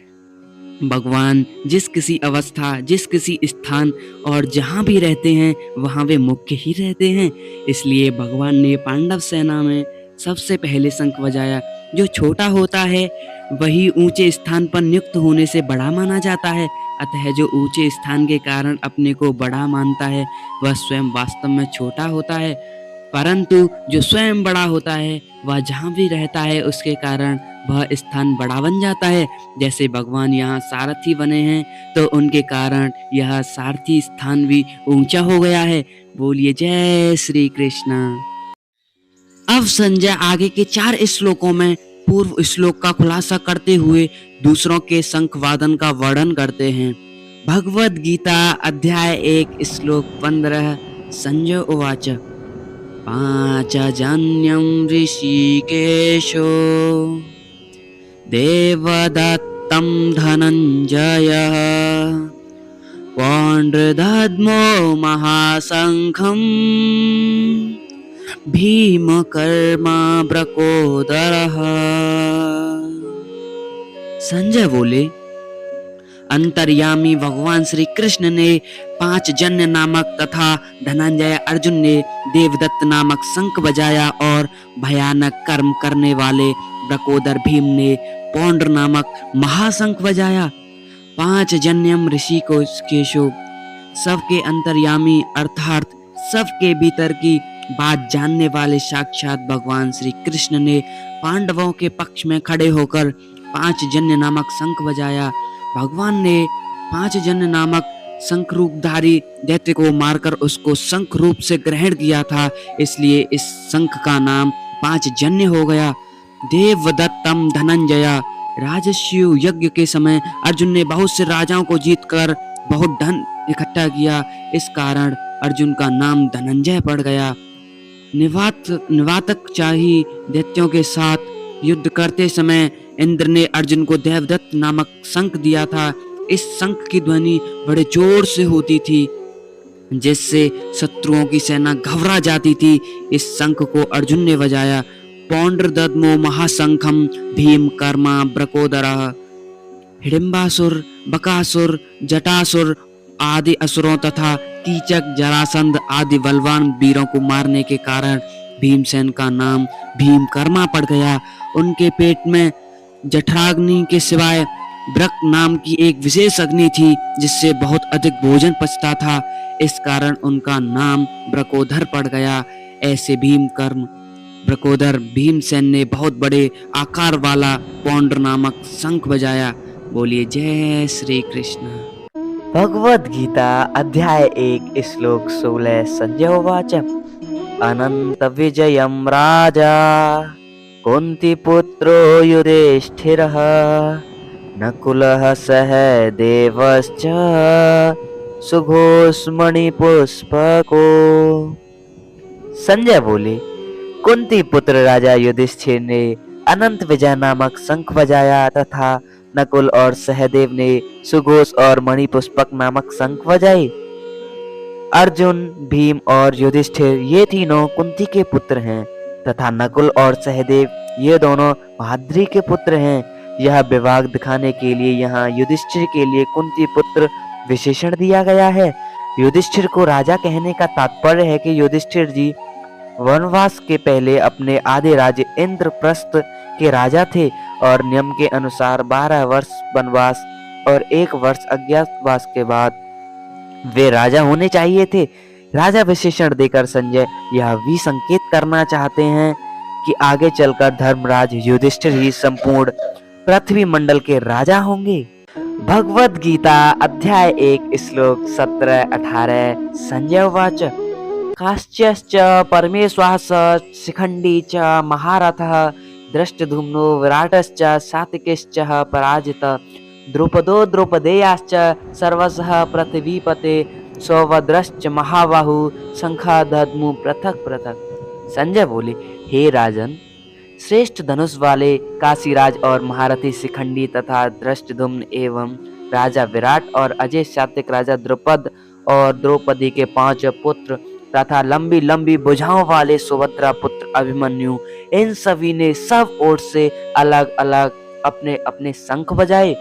भगवान जिस किसी अवस्था, जिस किसी स्थान और जहाँ भी रहते हैं वहाँ वे मुख्य ही रहते हैं। इसलिए भगवान ने पांडव सेना में सबसे पहले शंख बजाया। जो छोटा होता है वही ऊंचे स्थान पर नियुक्त होने से बड़ा माना जाता है। अतः जो ऊंचे स्थान के कारण अपने को बड़ा मानता है वह स्वयं वास्तव में छोटा होता है, परंतु जो स्वयं बड़ा होता है वह जहाँ भी रहता है उसके कारण वह स्थान बड़ा बन जाता है। जैसे भगवान यहाँ सारथी बने हैं तो उनके कारण यह सारथी स्थान भी ऊंचा हो गया है। बोलिए जय श्री कृष्ण। अब संजय आगे के 4 श्लोकों में पूर्व श्लोक का खुलासा करते हुए दूसरों के शंख वादन का वर्णन करते हैं। भगवद गीता अध्याय 1 श्लोक 15। संजय उवाच पांचजन्यं ऋषिकेशो देवदत्तं धनञ्जयः पौंड्रदद्मो महाशंखम् भीमकर्मावृकोदरः। संजय बोले, अंतर्यामी भगवान श्री कृष्ण ने पांचजन्य नामक तथा धनंजय अर्जुन ने देवदत्त नामक शंख बजाया और भयानक कर्म करने वाले वृकोदर भीम ने पौंड्र नामक महाशंख बजाया। पांचजन्यम ऋषि को केशव, सबके अंतर्यामी अर्थात सबके भीतर की बात जानने वाले साक्षात भगवान श्री कृष्ण ने पांडवों के पक्ष में खड़े होकर पांचजन्य नामक शंख बजाया। भगवान ने पांचजन्य नामक शंख रूपधारी दैत्य को मारकर उसको शंख रूप से ग्रहण किया था, इसलिए इस शंख का नाम पांचजन्य हो गया। देवदत्तम धनंजया, राजस्व यज्ञ के समय अर्जुन ने बहुत से राजाओं को जीतकर बहुत धन इकट्ठा किया, इस कारण अर्जुन का नाम धनंजय पड़ गया। निवातक चाही दैत्यों के साथ युद्ध करते समय इंद्र ने अर्जुन को देवदत्त नामक शंख दिया था। इस शंख की ध्वनि बड़े जोर से होती थी जिससे शत्रुओं की सेना घबरा जाती थी। इस शंख को अर्जुन ने बजाया। पौंड्रदद्मो महाशंखम भीम कर्मा वृकोदरः। हिडिंबासुर, बकासुर, जटासुर आदि असुरों तथा कीचक, जरासंध आदि बलवान वीरों को मारने के कारण भीमसेन का नाम भीमकर्मा पड़ गया। उनके पेट में जठराग्नि के सिवाय ब्रक नाम की एक विशेष अग्नि थी जिससे बहुत अधिक भोजन पचता था, इस कारण उनका नाम ब्रकोदर पड़ गया। ऐसे भीमकर्म ब्रकोदर भीमसेन ने बहुत बड़े आकार वाला पौंड्र नामक शंख बजाया। बोलिए जय श्री कृष्ण। भगवद गीता अध्याय 1 श्लोक 16। संजय उवाच अनंत विजयं राजा कुंतीपुत्रो युधिष्ठिरः नकुलः सहदेवश्च सुघोषमणिपुष्पको। संजय बोले, कुंती पुत्र राजा युधिष्ठिर ने अनंत विजय नामक शंख बजाया तथा नकुल और सहदेव ने सुघोष और मणिपुष्पक नामक शंख बजाए। अर्जुन, भीम और युधिष्ठिर ये तीनों कुंती के पुत्र हैं तथा नकुल और सहदेव ये दोनों माद्री के पुत्र हैं। यह विभाग दिखाने के लिए यहाँ युधिष्ठिर के लिए कुंती पुत्र विशेषण दिया गया है। युधिष्ठिर को राजा कहने का तात्पर्य है कि युधिष्ठिर जी वनवास के पहले अपने आधे राज्य इंद्रप्रस्थ के राजा थे और नियम के अनुसार 12 वर्ष वनवास और 1 वर्ष अज्ञातवास के बाद वे राजा होने चाहिए थे। राजा विशेषण देकर संजय यह भी संकेत करना चाहते हैं कि आगे चलकर धर्मराज युधिष्ठिर ही संपूर्ण पृथ्वी मंडल के राजा होंगे। भगवद गीता अध्याय 1 श्लोक 17-18। संजय उवाच काश्यश्च परमेश्वास शिखंडी च महारथः दृष्टधुम्नो विराटश्च सात्विकिश्च पराजित द्रुपदो द्रौपदेयाश्च सर्वशः पृथ्वीपते सौभद्रश्च महाबाहु शंखादद्मु पृथक पृथक। संजय बोले, हे राजन, श्रेष्ठ धनुष वाले काशीराज और महारथी शिखंडी तथा दृष्टधुम्न एवं राजा विराट और अजय सात्विक राजा द्रुपद और द्रौपदी के 5 पुत्र तथा लंबी लंबी भुजाओं वाले सुभद्रा पुत्र अभिमन्यु, इन सभी ने सब ओर से अलग अलग अपने अपने शंख बजाए।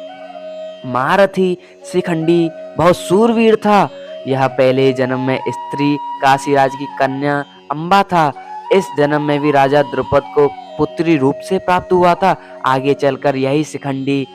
महारथी शिखंडी बहुत सूरवीर था। यह पहले जन्म में स्त्री काशीराज की कन्या अंबा था। इस जन्म में भी राजा द्रुपद को पुत्री रूप से प्राप्त हुआ था। आगे चलकर यही शिखंडी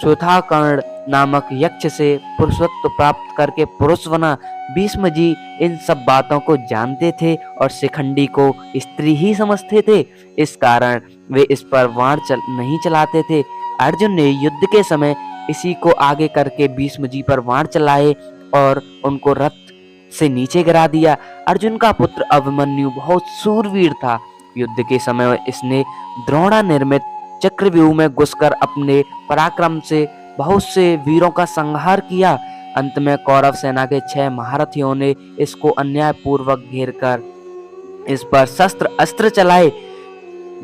सुधाकर्ण नामक यक्ष से पुरुषत्व प्राप्त करके पुरुष बना। भीष्म जी इन सब बातों को जानते थे और शिखंडी को स्त्री ही समझते थे। इस कारण वे इस पर वाण नहीं चलाते थे। अर्जुन ने युद्ध के समय इसी को आगे करके भीष्म जी पर वाण चलाए और उनको रथ से नीचे गिरा दिया। अर्जुन का पुत्र अभिमन्यु बहुत शूरवीर था। युद्ध के समय इसने द्रोणा निर्मित चक्रव्यूह में घुसकर अपने पराक्रम से बहुत से वीरों का संहार किया। अंत में कौरव सेना के 6 महारथियों ने इसको अन्यायपूर्वक घेरकर इस पर शस्त्र अस्त्र चलाए।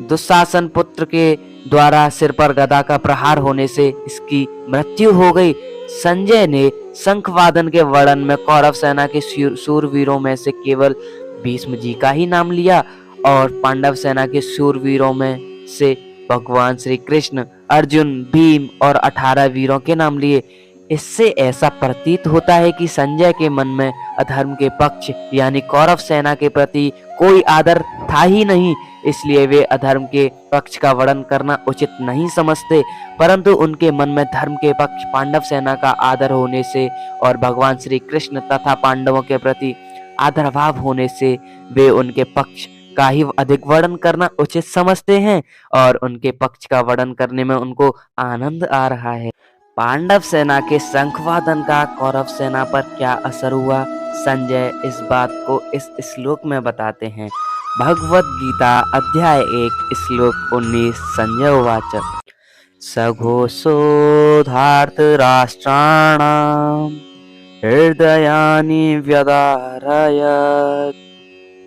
दुशासन पुत्र के द्वारा सिर पर गदा का प्रहार होने से इसकी मृत्यु हो गई। संजय ने शंखवादन के वर्णन में कौरव सेना के शूरवीरों में से केवल भीष्म जी का ही नाम लिया और पांडव सेना के शूरवीरों में से भगवान श्री कृष्ण, अर्जुन, भीम और 18 वीरों के नाम लिए। इससे ऐसा प्रतीत होता है कि संजय के मन में अधर्म के पक्ष यानी कौरव सेना के प्रति कोई आदर था ही नहीं, इसलिए वे अधर्म के पक्ष का वर्णन करना उचित नहीं समझते। परंतु उनके मन में धर्म के पक्ष पांडव सेना का आदर होने से और भगवान श्री कृष्ण तथा पांडवों के प्रति आदर भाव होने से वे उनके पक्ष का ही अधिक वर्णन करना उचित समझते हैं और उनके पक्ष का वर्णन करने में उनको आनंद आ रहा है। पांडव सेना के शंखवादन का कौरव सेना पर क्या असर हुआ, संजय इस बात को इस श्लोक में बताते हैं। भगवद गीता अध्याय 1 श्लोक 19। संजय उवाच सघोषो धार्तराष्ट्राणां हृदयानि व्यदारयत्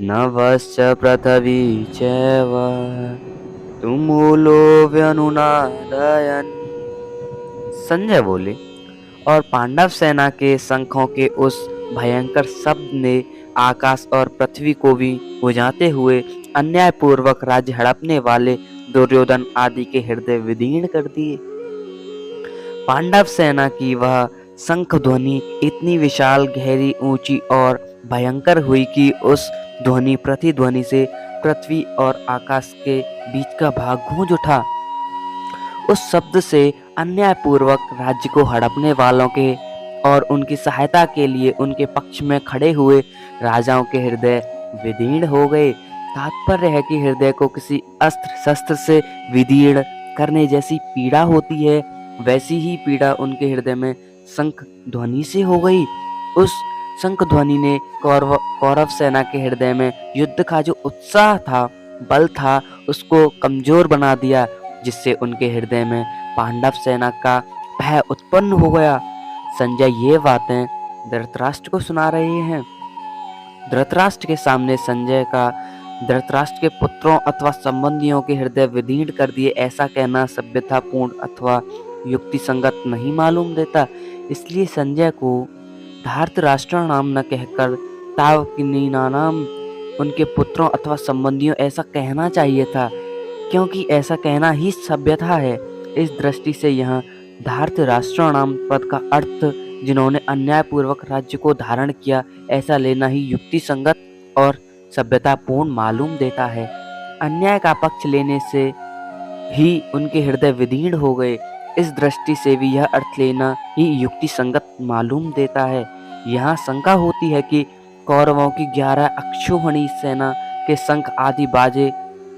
नभश्च पृथिवी चैव तुमुलो व्यनुनादयन्। संजय बोले, और पांडव सेना के शंखों के उस भयंकर शब्द ने आकाश और पृथ्वी को भी बुझाते हुए अन्यायपूर्वक राज्य हड़पने वाले दुर्योधन आदि के हृदय विदीर्ण कर दिए। पांडव सेना की वह शंख ध्वनि इतनी विशाल, गहरी, ऊंची और भयंकर हुई कि उस ध्वनि प्रतिध्वनि से पृथ्वी और आकाश के बीच का भाग गूंज उठा। उस शब्द से अन्यायपूर्वक राज्य को हड़पने वालों के और उनकी सहायता के लिए उनके पक्ष में खड़े हुए राजाओं के हृदय विदीर्ण हो गए। तात्पर्य है कि हृदय को किसी अस्त्र शस्त्र से विदीर्ण करने जैसी पीड़ा होती है, वैसी ही पीड़ा उनके हृदय में शंख ध्वनि से हो गई। उस शंख ध्वनि ने कौरव सेना के हृदय में युद्ध का जो उत्साह था, बल था, उसको कमजोर बना दिया, जिससे उनके हृदय में पांडव सेना का भय उत्पन्न हो गया। संजय ये बातें धृतराष्ट्र को सुना रहे हैं। धृतराष्ट्र के सामने संजय का धृतराष्ट्र के पुत्रों अथवा संबंधियों के हृदय विदीर्ण कर दिए ऐसा कहना सभ्यतापूर्ण अथवा युक्ति संगत नहीं मालूम देता। इसलिए संजय को धार्तराष्ट्र नाम न कहकर तावकीनानाम, उनके पुत्रों अथवा संबंधियों ऐसा कहना चाहिए था, क्योंकि ऐसा कहना ही सभ्यता है। इस दृष्टि से यहाँ धार्तराष्ट्र नाम पद का अर्थ जिन्होंने अन्यायपूर्वक राज्य को धारण किया ऐसा लेना ही युक्ति संगत और सभ्यतापूर्ण मालूम देता है। अन्याय का पक्ष लेने से ही उनके हृदय विदीर्ण हो गए, इस दृष्टि से भी यह अर्थ लेना ही युक्ति संगत मालूम देता है। यहाँ शंका होती है कि कौरवों की 11 अक्षौहिणी सेना के शंख आदि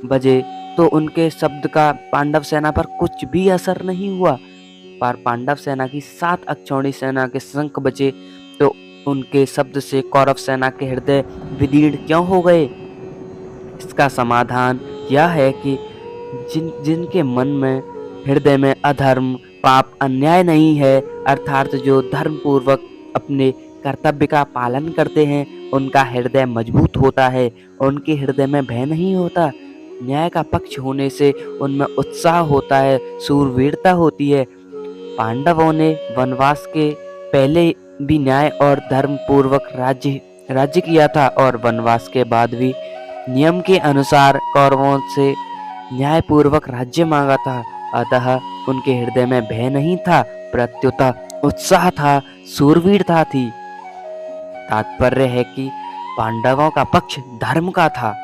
बजे तो उनके शब्द का पांडव सेना पर कुछ भी असर नहीं हुआ, पर पांडव सेना की 7 अक्षौहिणी सेना के शंख बजे तो उनके शब्द से कौरव सेना के हृदय विदीर्ण क्यों हो गए। इसका समाधान यह है कि जिनके मन में हृदय में अधर्म, पाप, अन्याय नहीं है, अर्थात जो धर्म पूर्वक अपने कर्तव्य का पालन करते हैं, उनका हृदय मजबूत होता है, उनके हृदय में भय नहीं होता। न्याय का पक्ष होने से उनमें उत्साह होता है, शूरवीरता होती है। पांडवों ने वनवास के पहले भी न्याय और धर्म पूर्वक राज्य किया था और वनवास के बाद भी नियम के अनुसार कौरवों से न्याय पूर्वक राज्य मांगा था। अतः उनके हृदय में भय नहीं था, प्रत्युत उत्साह था, शूरवीरता थी। तात्पर्य है कि पांडवों का पक्ष धर्म का था।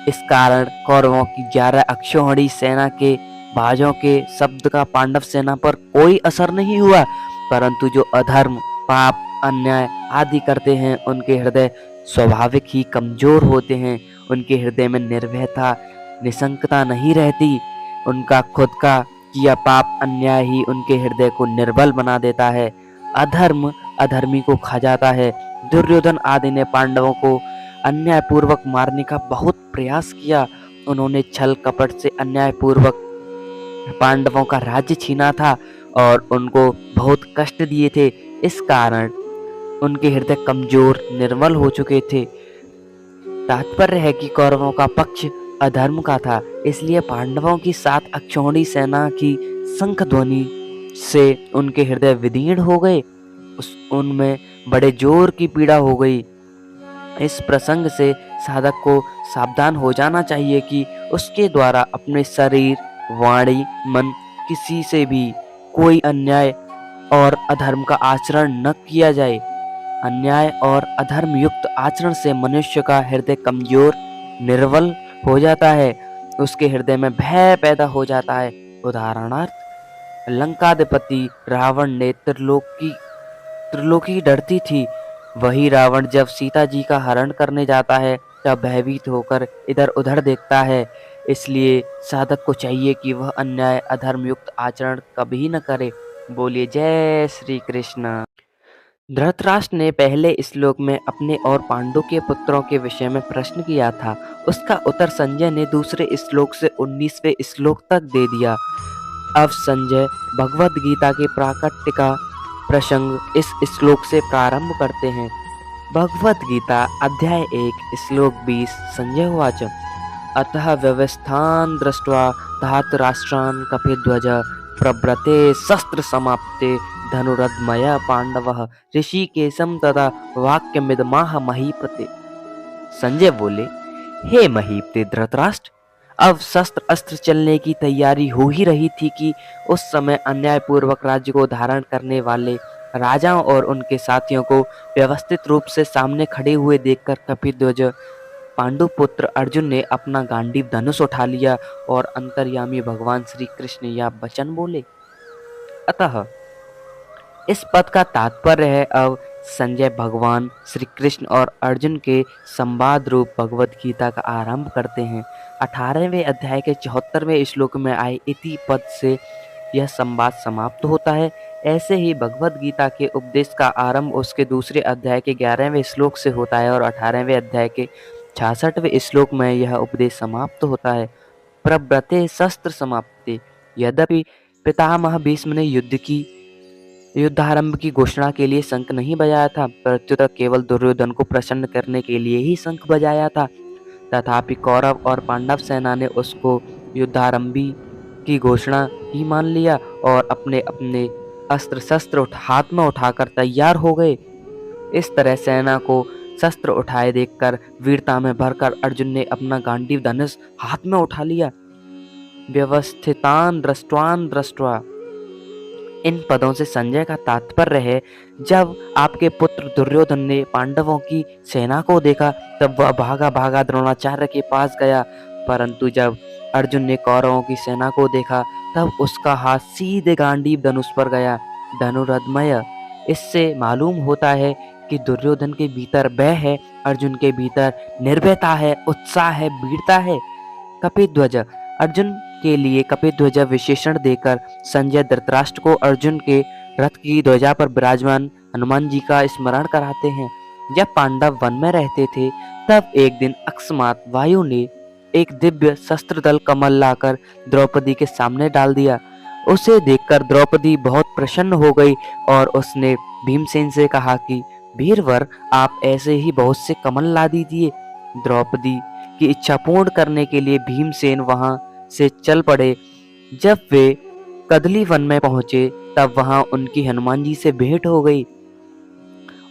इस कारण कौरवों की 11 अक्षौहिणी सेना के बाजों के शब्द का पांडव सेना पर कोई असर नहीं हुआ। परंतु जो अधर्म, पाप, अन्याय आदि करते हैं उनके हृदय स्वाभाविक ही कमजोर होते हैं। उनके हृदय में निर्भयता, निसंकता नहीं रहती। उनका खुद का किया पाप, अन्याय ही उनके हृदय को निर्बल बना देता है। अधर्म अधर्मी को खा जाता है। दुर्योधन आदि ने पांडवों को अन्यायपूर्वक मारने का बहुत प्रयास किया। उन्होंने छल कपट से अन्यायपूर्वक पांडवों का राज्य छीना था और उनको बहुत कष्ट दिए थे। इस कारण उनके हृदय कमजोर, निर्मल हो चुके थे। तात्पर्य है कि कौरवों का पक्ष अधर्म का था, इसलिए पांडवों की 7 अक्षौहिणी सेना की शंख ध्वनि से उनके हृदय विदीर्ण हो गए। उनमें बड़े जोर की पीड़ा हो गई। इस प्रसंग से साधक को सावधान हो जाना चाहिए कि उसके द्वारा अपने शरीर, वाणी, मन किसी से भी कोई अन्याय और अधर्म का आचरण न किया जाए। अन्याय और अधर्म युक्त आचरण से मनुष्य का हृदय कमजोर, निर्बल हो जाता है। उसके हृदय में भय पैदा हो जाता है। उदाहरणार्थ, लंकाधिपति रावण ने त्रिलोकी डरती थी। वही रावण जब सीता जी का हरण करने जाता है तब भयभीत होकर इधर उधर देखता है। इसलिए साधक को चाहिए कि वह अन्याय, अधर्म युक्त आचरण कभी न करे। बोलिए जय श्री कृष्ण। धृतराष्ट्र ने पहले श्लोक में अपने और पांडु के पुत्रों के विषय में प्रश्न किया था। उसका उत्तर संजय ने दूसरे श्लोक से 19वें श्लोक तक दे दिया। अब संजय भगवद गीता के प्राकट्य का प्रसंग इस श्लोक से प्रारंभ करते हैं। भगवद गीता अध्याय 1 श्लोक 20। संजय उवाच अतः व्यवस्थान दृष्ट्वा धातराष्ट्रान् कपिध्वज प्रव्रते शस्त्र समाप्ते धनुरद्मय पांडवः ऋषिकेशम तदा वाक्यमिदमाह महीपते। संजय बोले, हे महीपते धृतराष्ट्र, अब शस्त्र अस्त्र चलने की तैयारी हो ही रही थी कि उस समय अन्यायपूर्वक राज्य को धारण करने वाले राजाओं और उनके साथियों को व्यवस्थित रूप से सामने खड़े हुए देखकर कपिध्वज पांडुपुत्र अर्जुन ने अपना गांडीव धनुष उठा लिया और अंतर्यामी भगवान श्री कृष्ण यह वचन बोले। अतः इस पद का तात्पर्य है, अब संजय भगवान श्री कृष्ण और अर्जुन के संवाद रूप भगवद गीता का आरंभ करते हैं। 18वें अध्याय के 74वें श्लोक में आए इति पद से यह संवाद समाप्त होता है। ऐसे ही भगवद गीता के उपदेश का आरंभ उसके दूसरे अध्याय के 11वें श्लोक से होता है और 18वें अध्याय के 66वें श्लोक में यह उपदेश समाप्त होता है। प्रव्रते शस्त्र समाप्ति। यद्यपि पितामह भीष्म ने युद्धारंभ की घोषणा के लिए शंख नहीं बजाया था, प्रत्युत केवल दुर्योधन को प्रसन्न करने के लिए ही शंख बजाया था। तथापि कौरव और पांडव सेना ने उसको युद्धारंभी की घोषणा ही मान लिया और अपने अपने अस्त्र शस्त्र हाथ में उठाकर तैयार हो गए। इस तरह सेना को शस्त्र उठाए देखकर वीरता में भरकर अर्जुन ने अपना गांडीव धनुष हाथ में उठा लिया। व्यवस्थितान दृष्ट्वा। इन पदों से संजय का तात्पर्य है, जब आपके पुत्र दुर्योधन ने पांडवों की सेना को देखा तब वह भागा भागा द्रोणाचार्य के पास गया, परंतु जब अर्जुन ने कौरवों की सेना को देखा तब उसका हाथ सीधे गांडीव धनुष पर गया। धनुरद्मय। इससे मालूम होता है कि दुर्योधन के भीतर भय है, अर्जुन के भीतर निर्भयता है, उत्साह है, वीरता है। कपिध्वज। अर्जुन के लिए कपिध्वज विशेषण देकर संजय धृतराष्ट्र को अर्जुन के रथ की ध्वजा पर विराजमान हनुमान जी का स्मरण कराते हैं। जब पांडव वन में रहते थे तब एक दिन अकस्मात वायु ने एक दिव्य शस्त्र दल कमल लाकर द्रौपदी के सामने डाल दिया। उसे देखकर द्रौपदी बहुत प्रसन्न हो गई और उसने भीमसेन से कहा कि वीरवर, आप ऐसे ही बहुत से कमल ला दीजिए। द्रौपदी की इच्छा पूर्ण करने के लिए भीमसेन वहां से चल पड़े। जब वे कदली वन में पहुंचे तब वहां उनकी हनुमान जी से भेंट हो गई।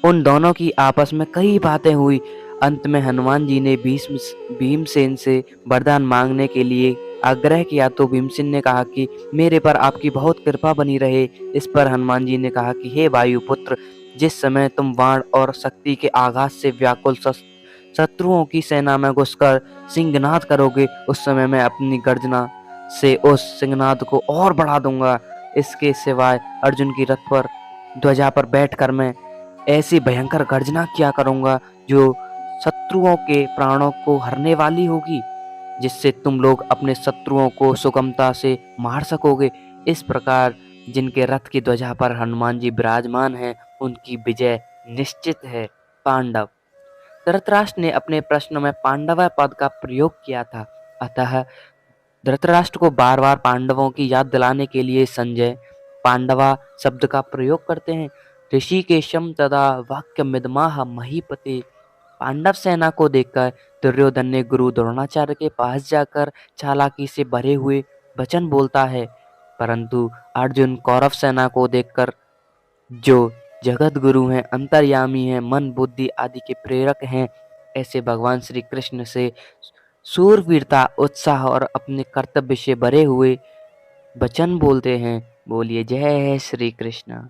उन दोनों की आपस में कई बातें हुई। अंत में हनुमान जी ने भीमसेन से वरदान मांगने के लिए आग्रह किया तो भीमसेन ने कहा कि मेरे पर आपकी बहुत कृपा बनी रहे। इस पर हनुमान जी ने कहा कि हे वायुपुत्र, जिस समय तुम बाण और शक्ति के आघात से व्याकुल शत्रुओं की सेना में घुसकर सिंहनाद करोगे, उस समय मैं अपनी गर्जना से उस सिंहनाद को और बढ़ा दूंगा। इसके सिवाय अर्जुन की रथ पर ध्वजा पर बैठकर मैं ऐसी भयंकर गर्जना किया करूँगा जो शत्रुओं के प्राणों को हरने वाली होगी, जिससे तुम लोग अपने शत्रुओं को सुगमता से मार सकोगे। इस प्रकार जिनके रथ की ध्वजा पर हनुमान जी विराजमान हैं, उनकी विजय निश्चित है। पांडव। धृतराष्ट्र ने अपने प्रश्न में पांडव पद का प्रयोग किया था, अतः धृतराष्ट्र को बार बार पांडवों की याद दिलाने के लिए संजय पांडवा शब्द का प्रयोग करते हैं। ऋषिकेशम तदा वाक्य मिदमाह महीपते। पांडव सेना को देखकर दुर्योधन ने गुरु द्रोणाचार्य के पास जाकर चालाकी से भरे हुए वचन बोलता है, परंतु अर्जुन कौरव सेना को देखकर, जो जगत गुरु हैं, अंतर्यामी हैं, मन बुद्धि आदि के प्रेरक हैं, ऐसे भगवान श्री कृष्ण से शूरवीरता, उत्साह और अपने कर्तव्य से भरे हुए वचन बोलते हैं। बोलिए जय श्री कृष्ण।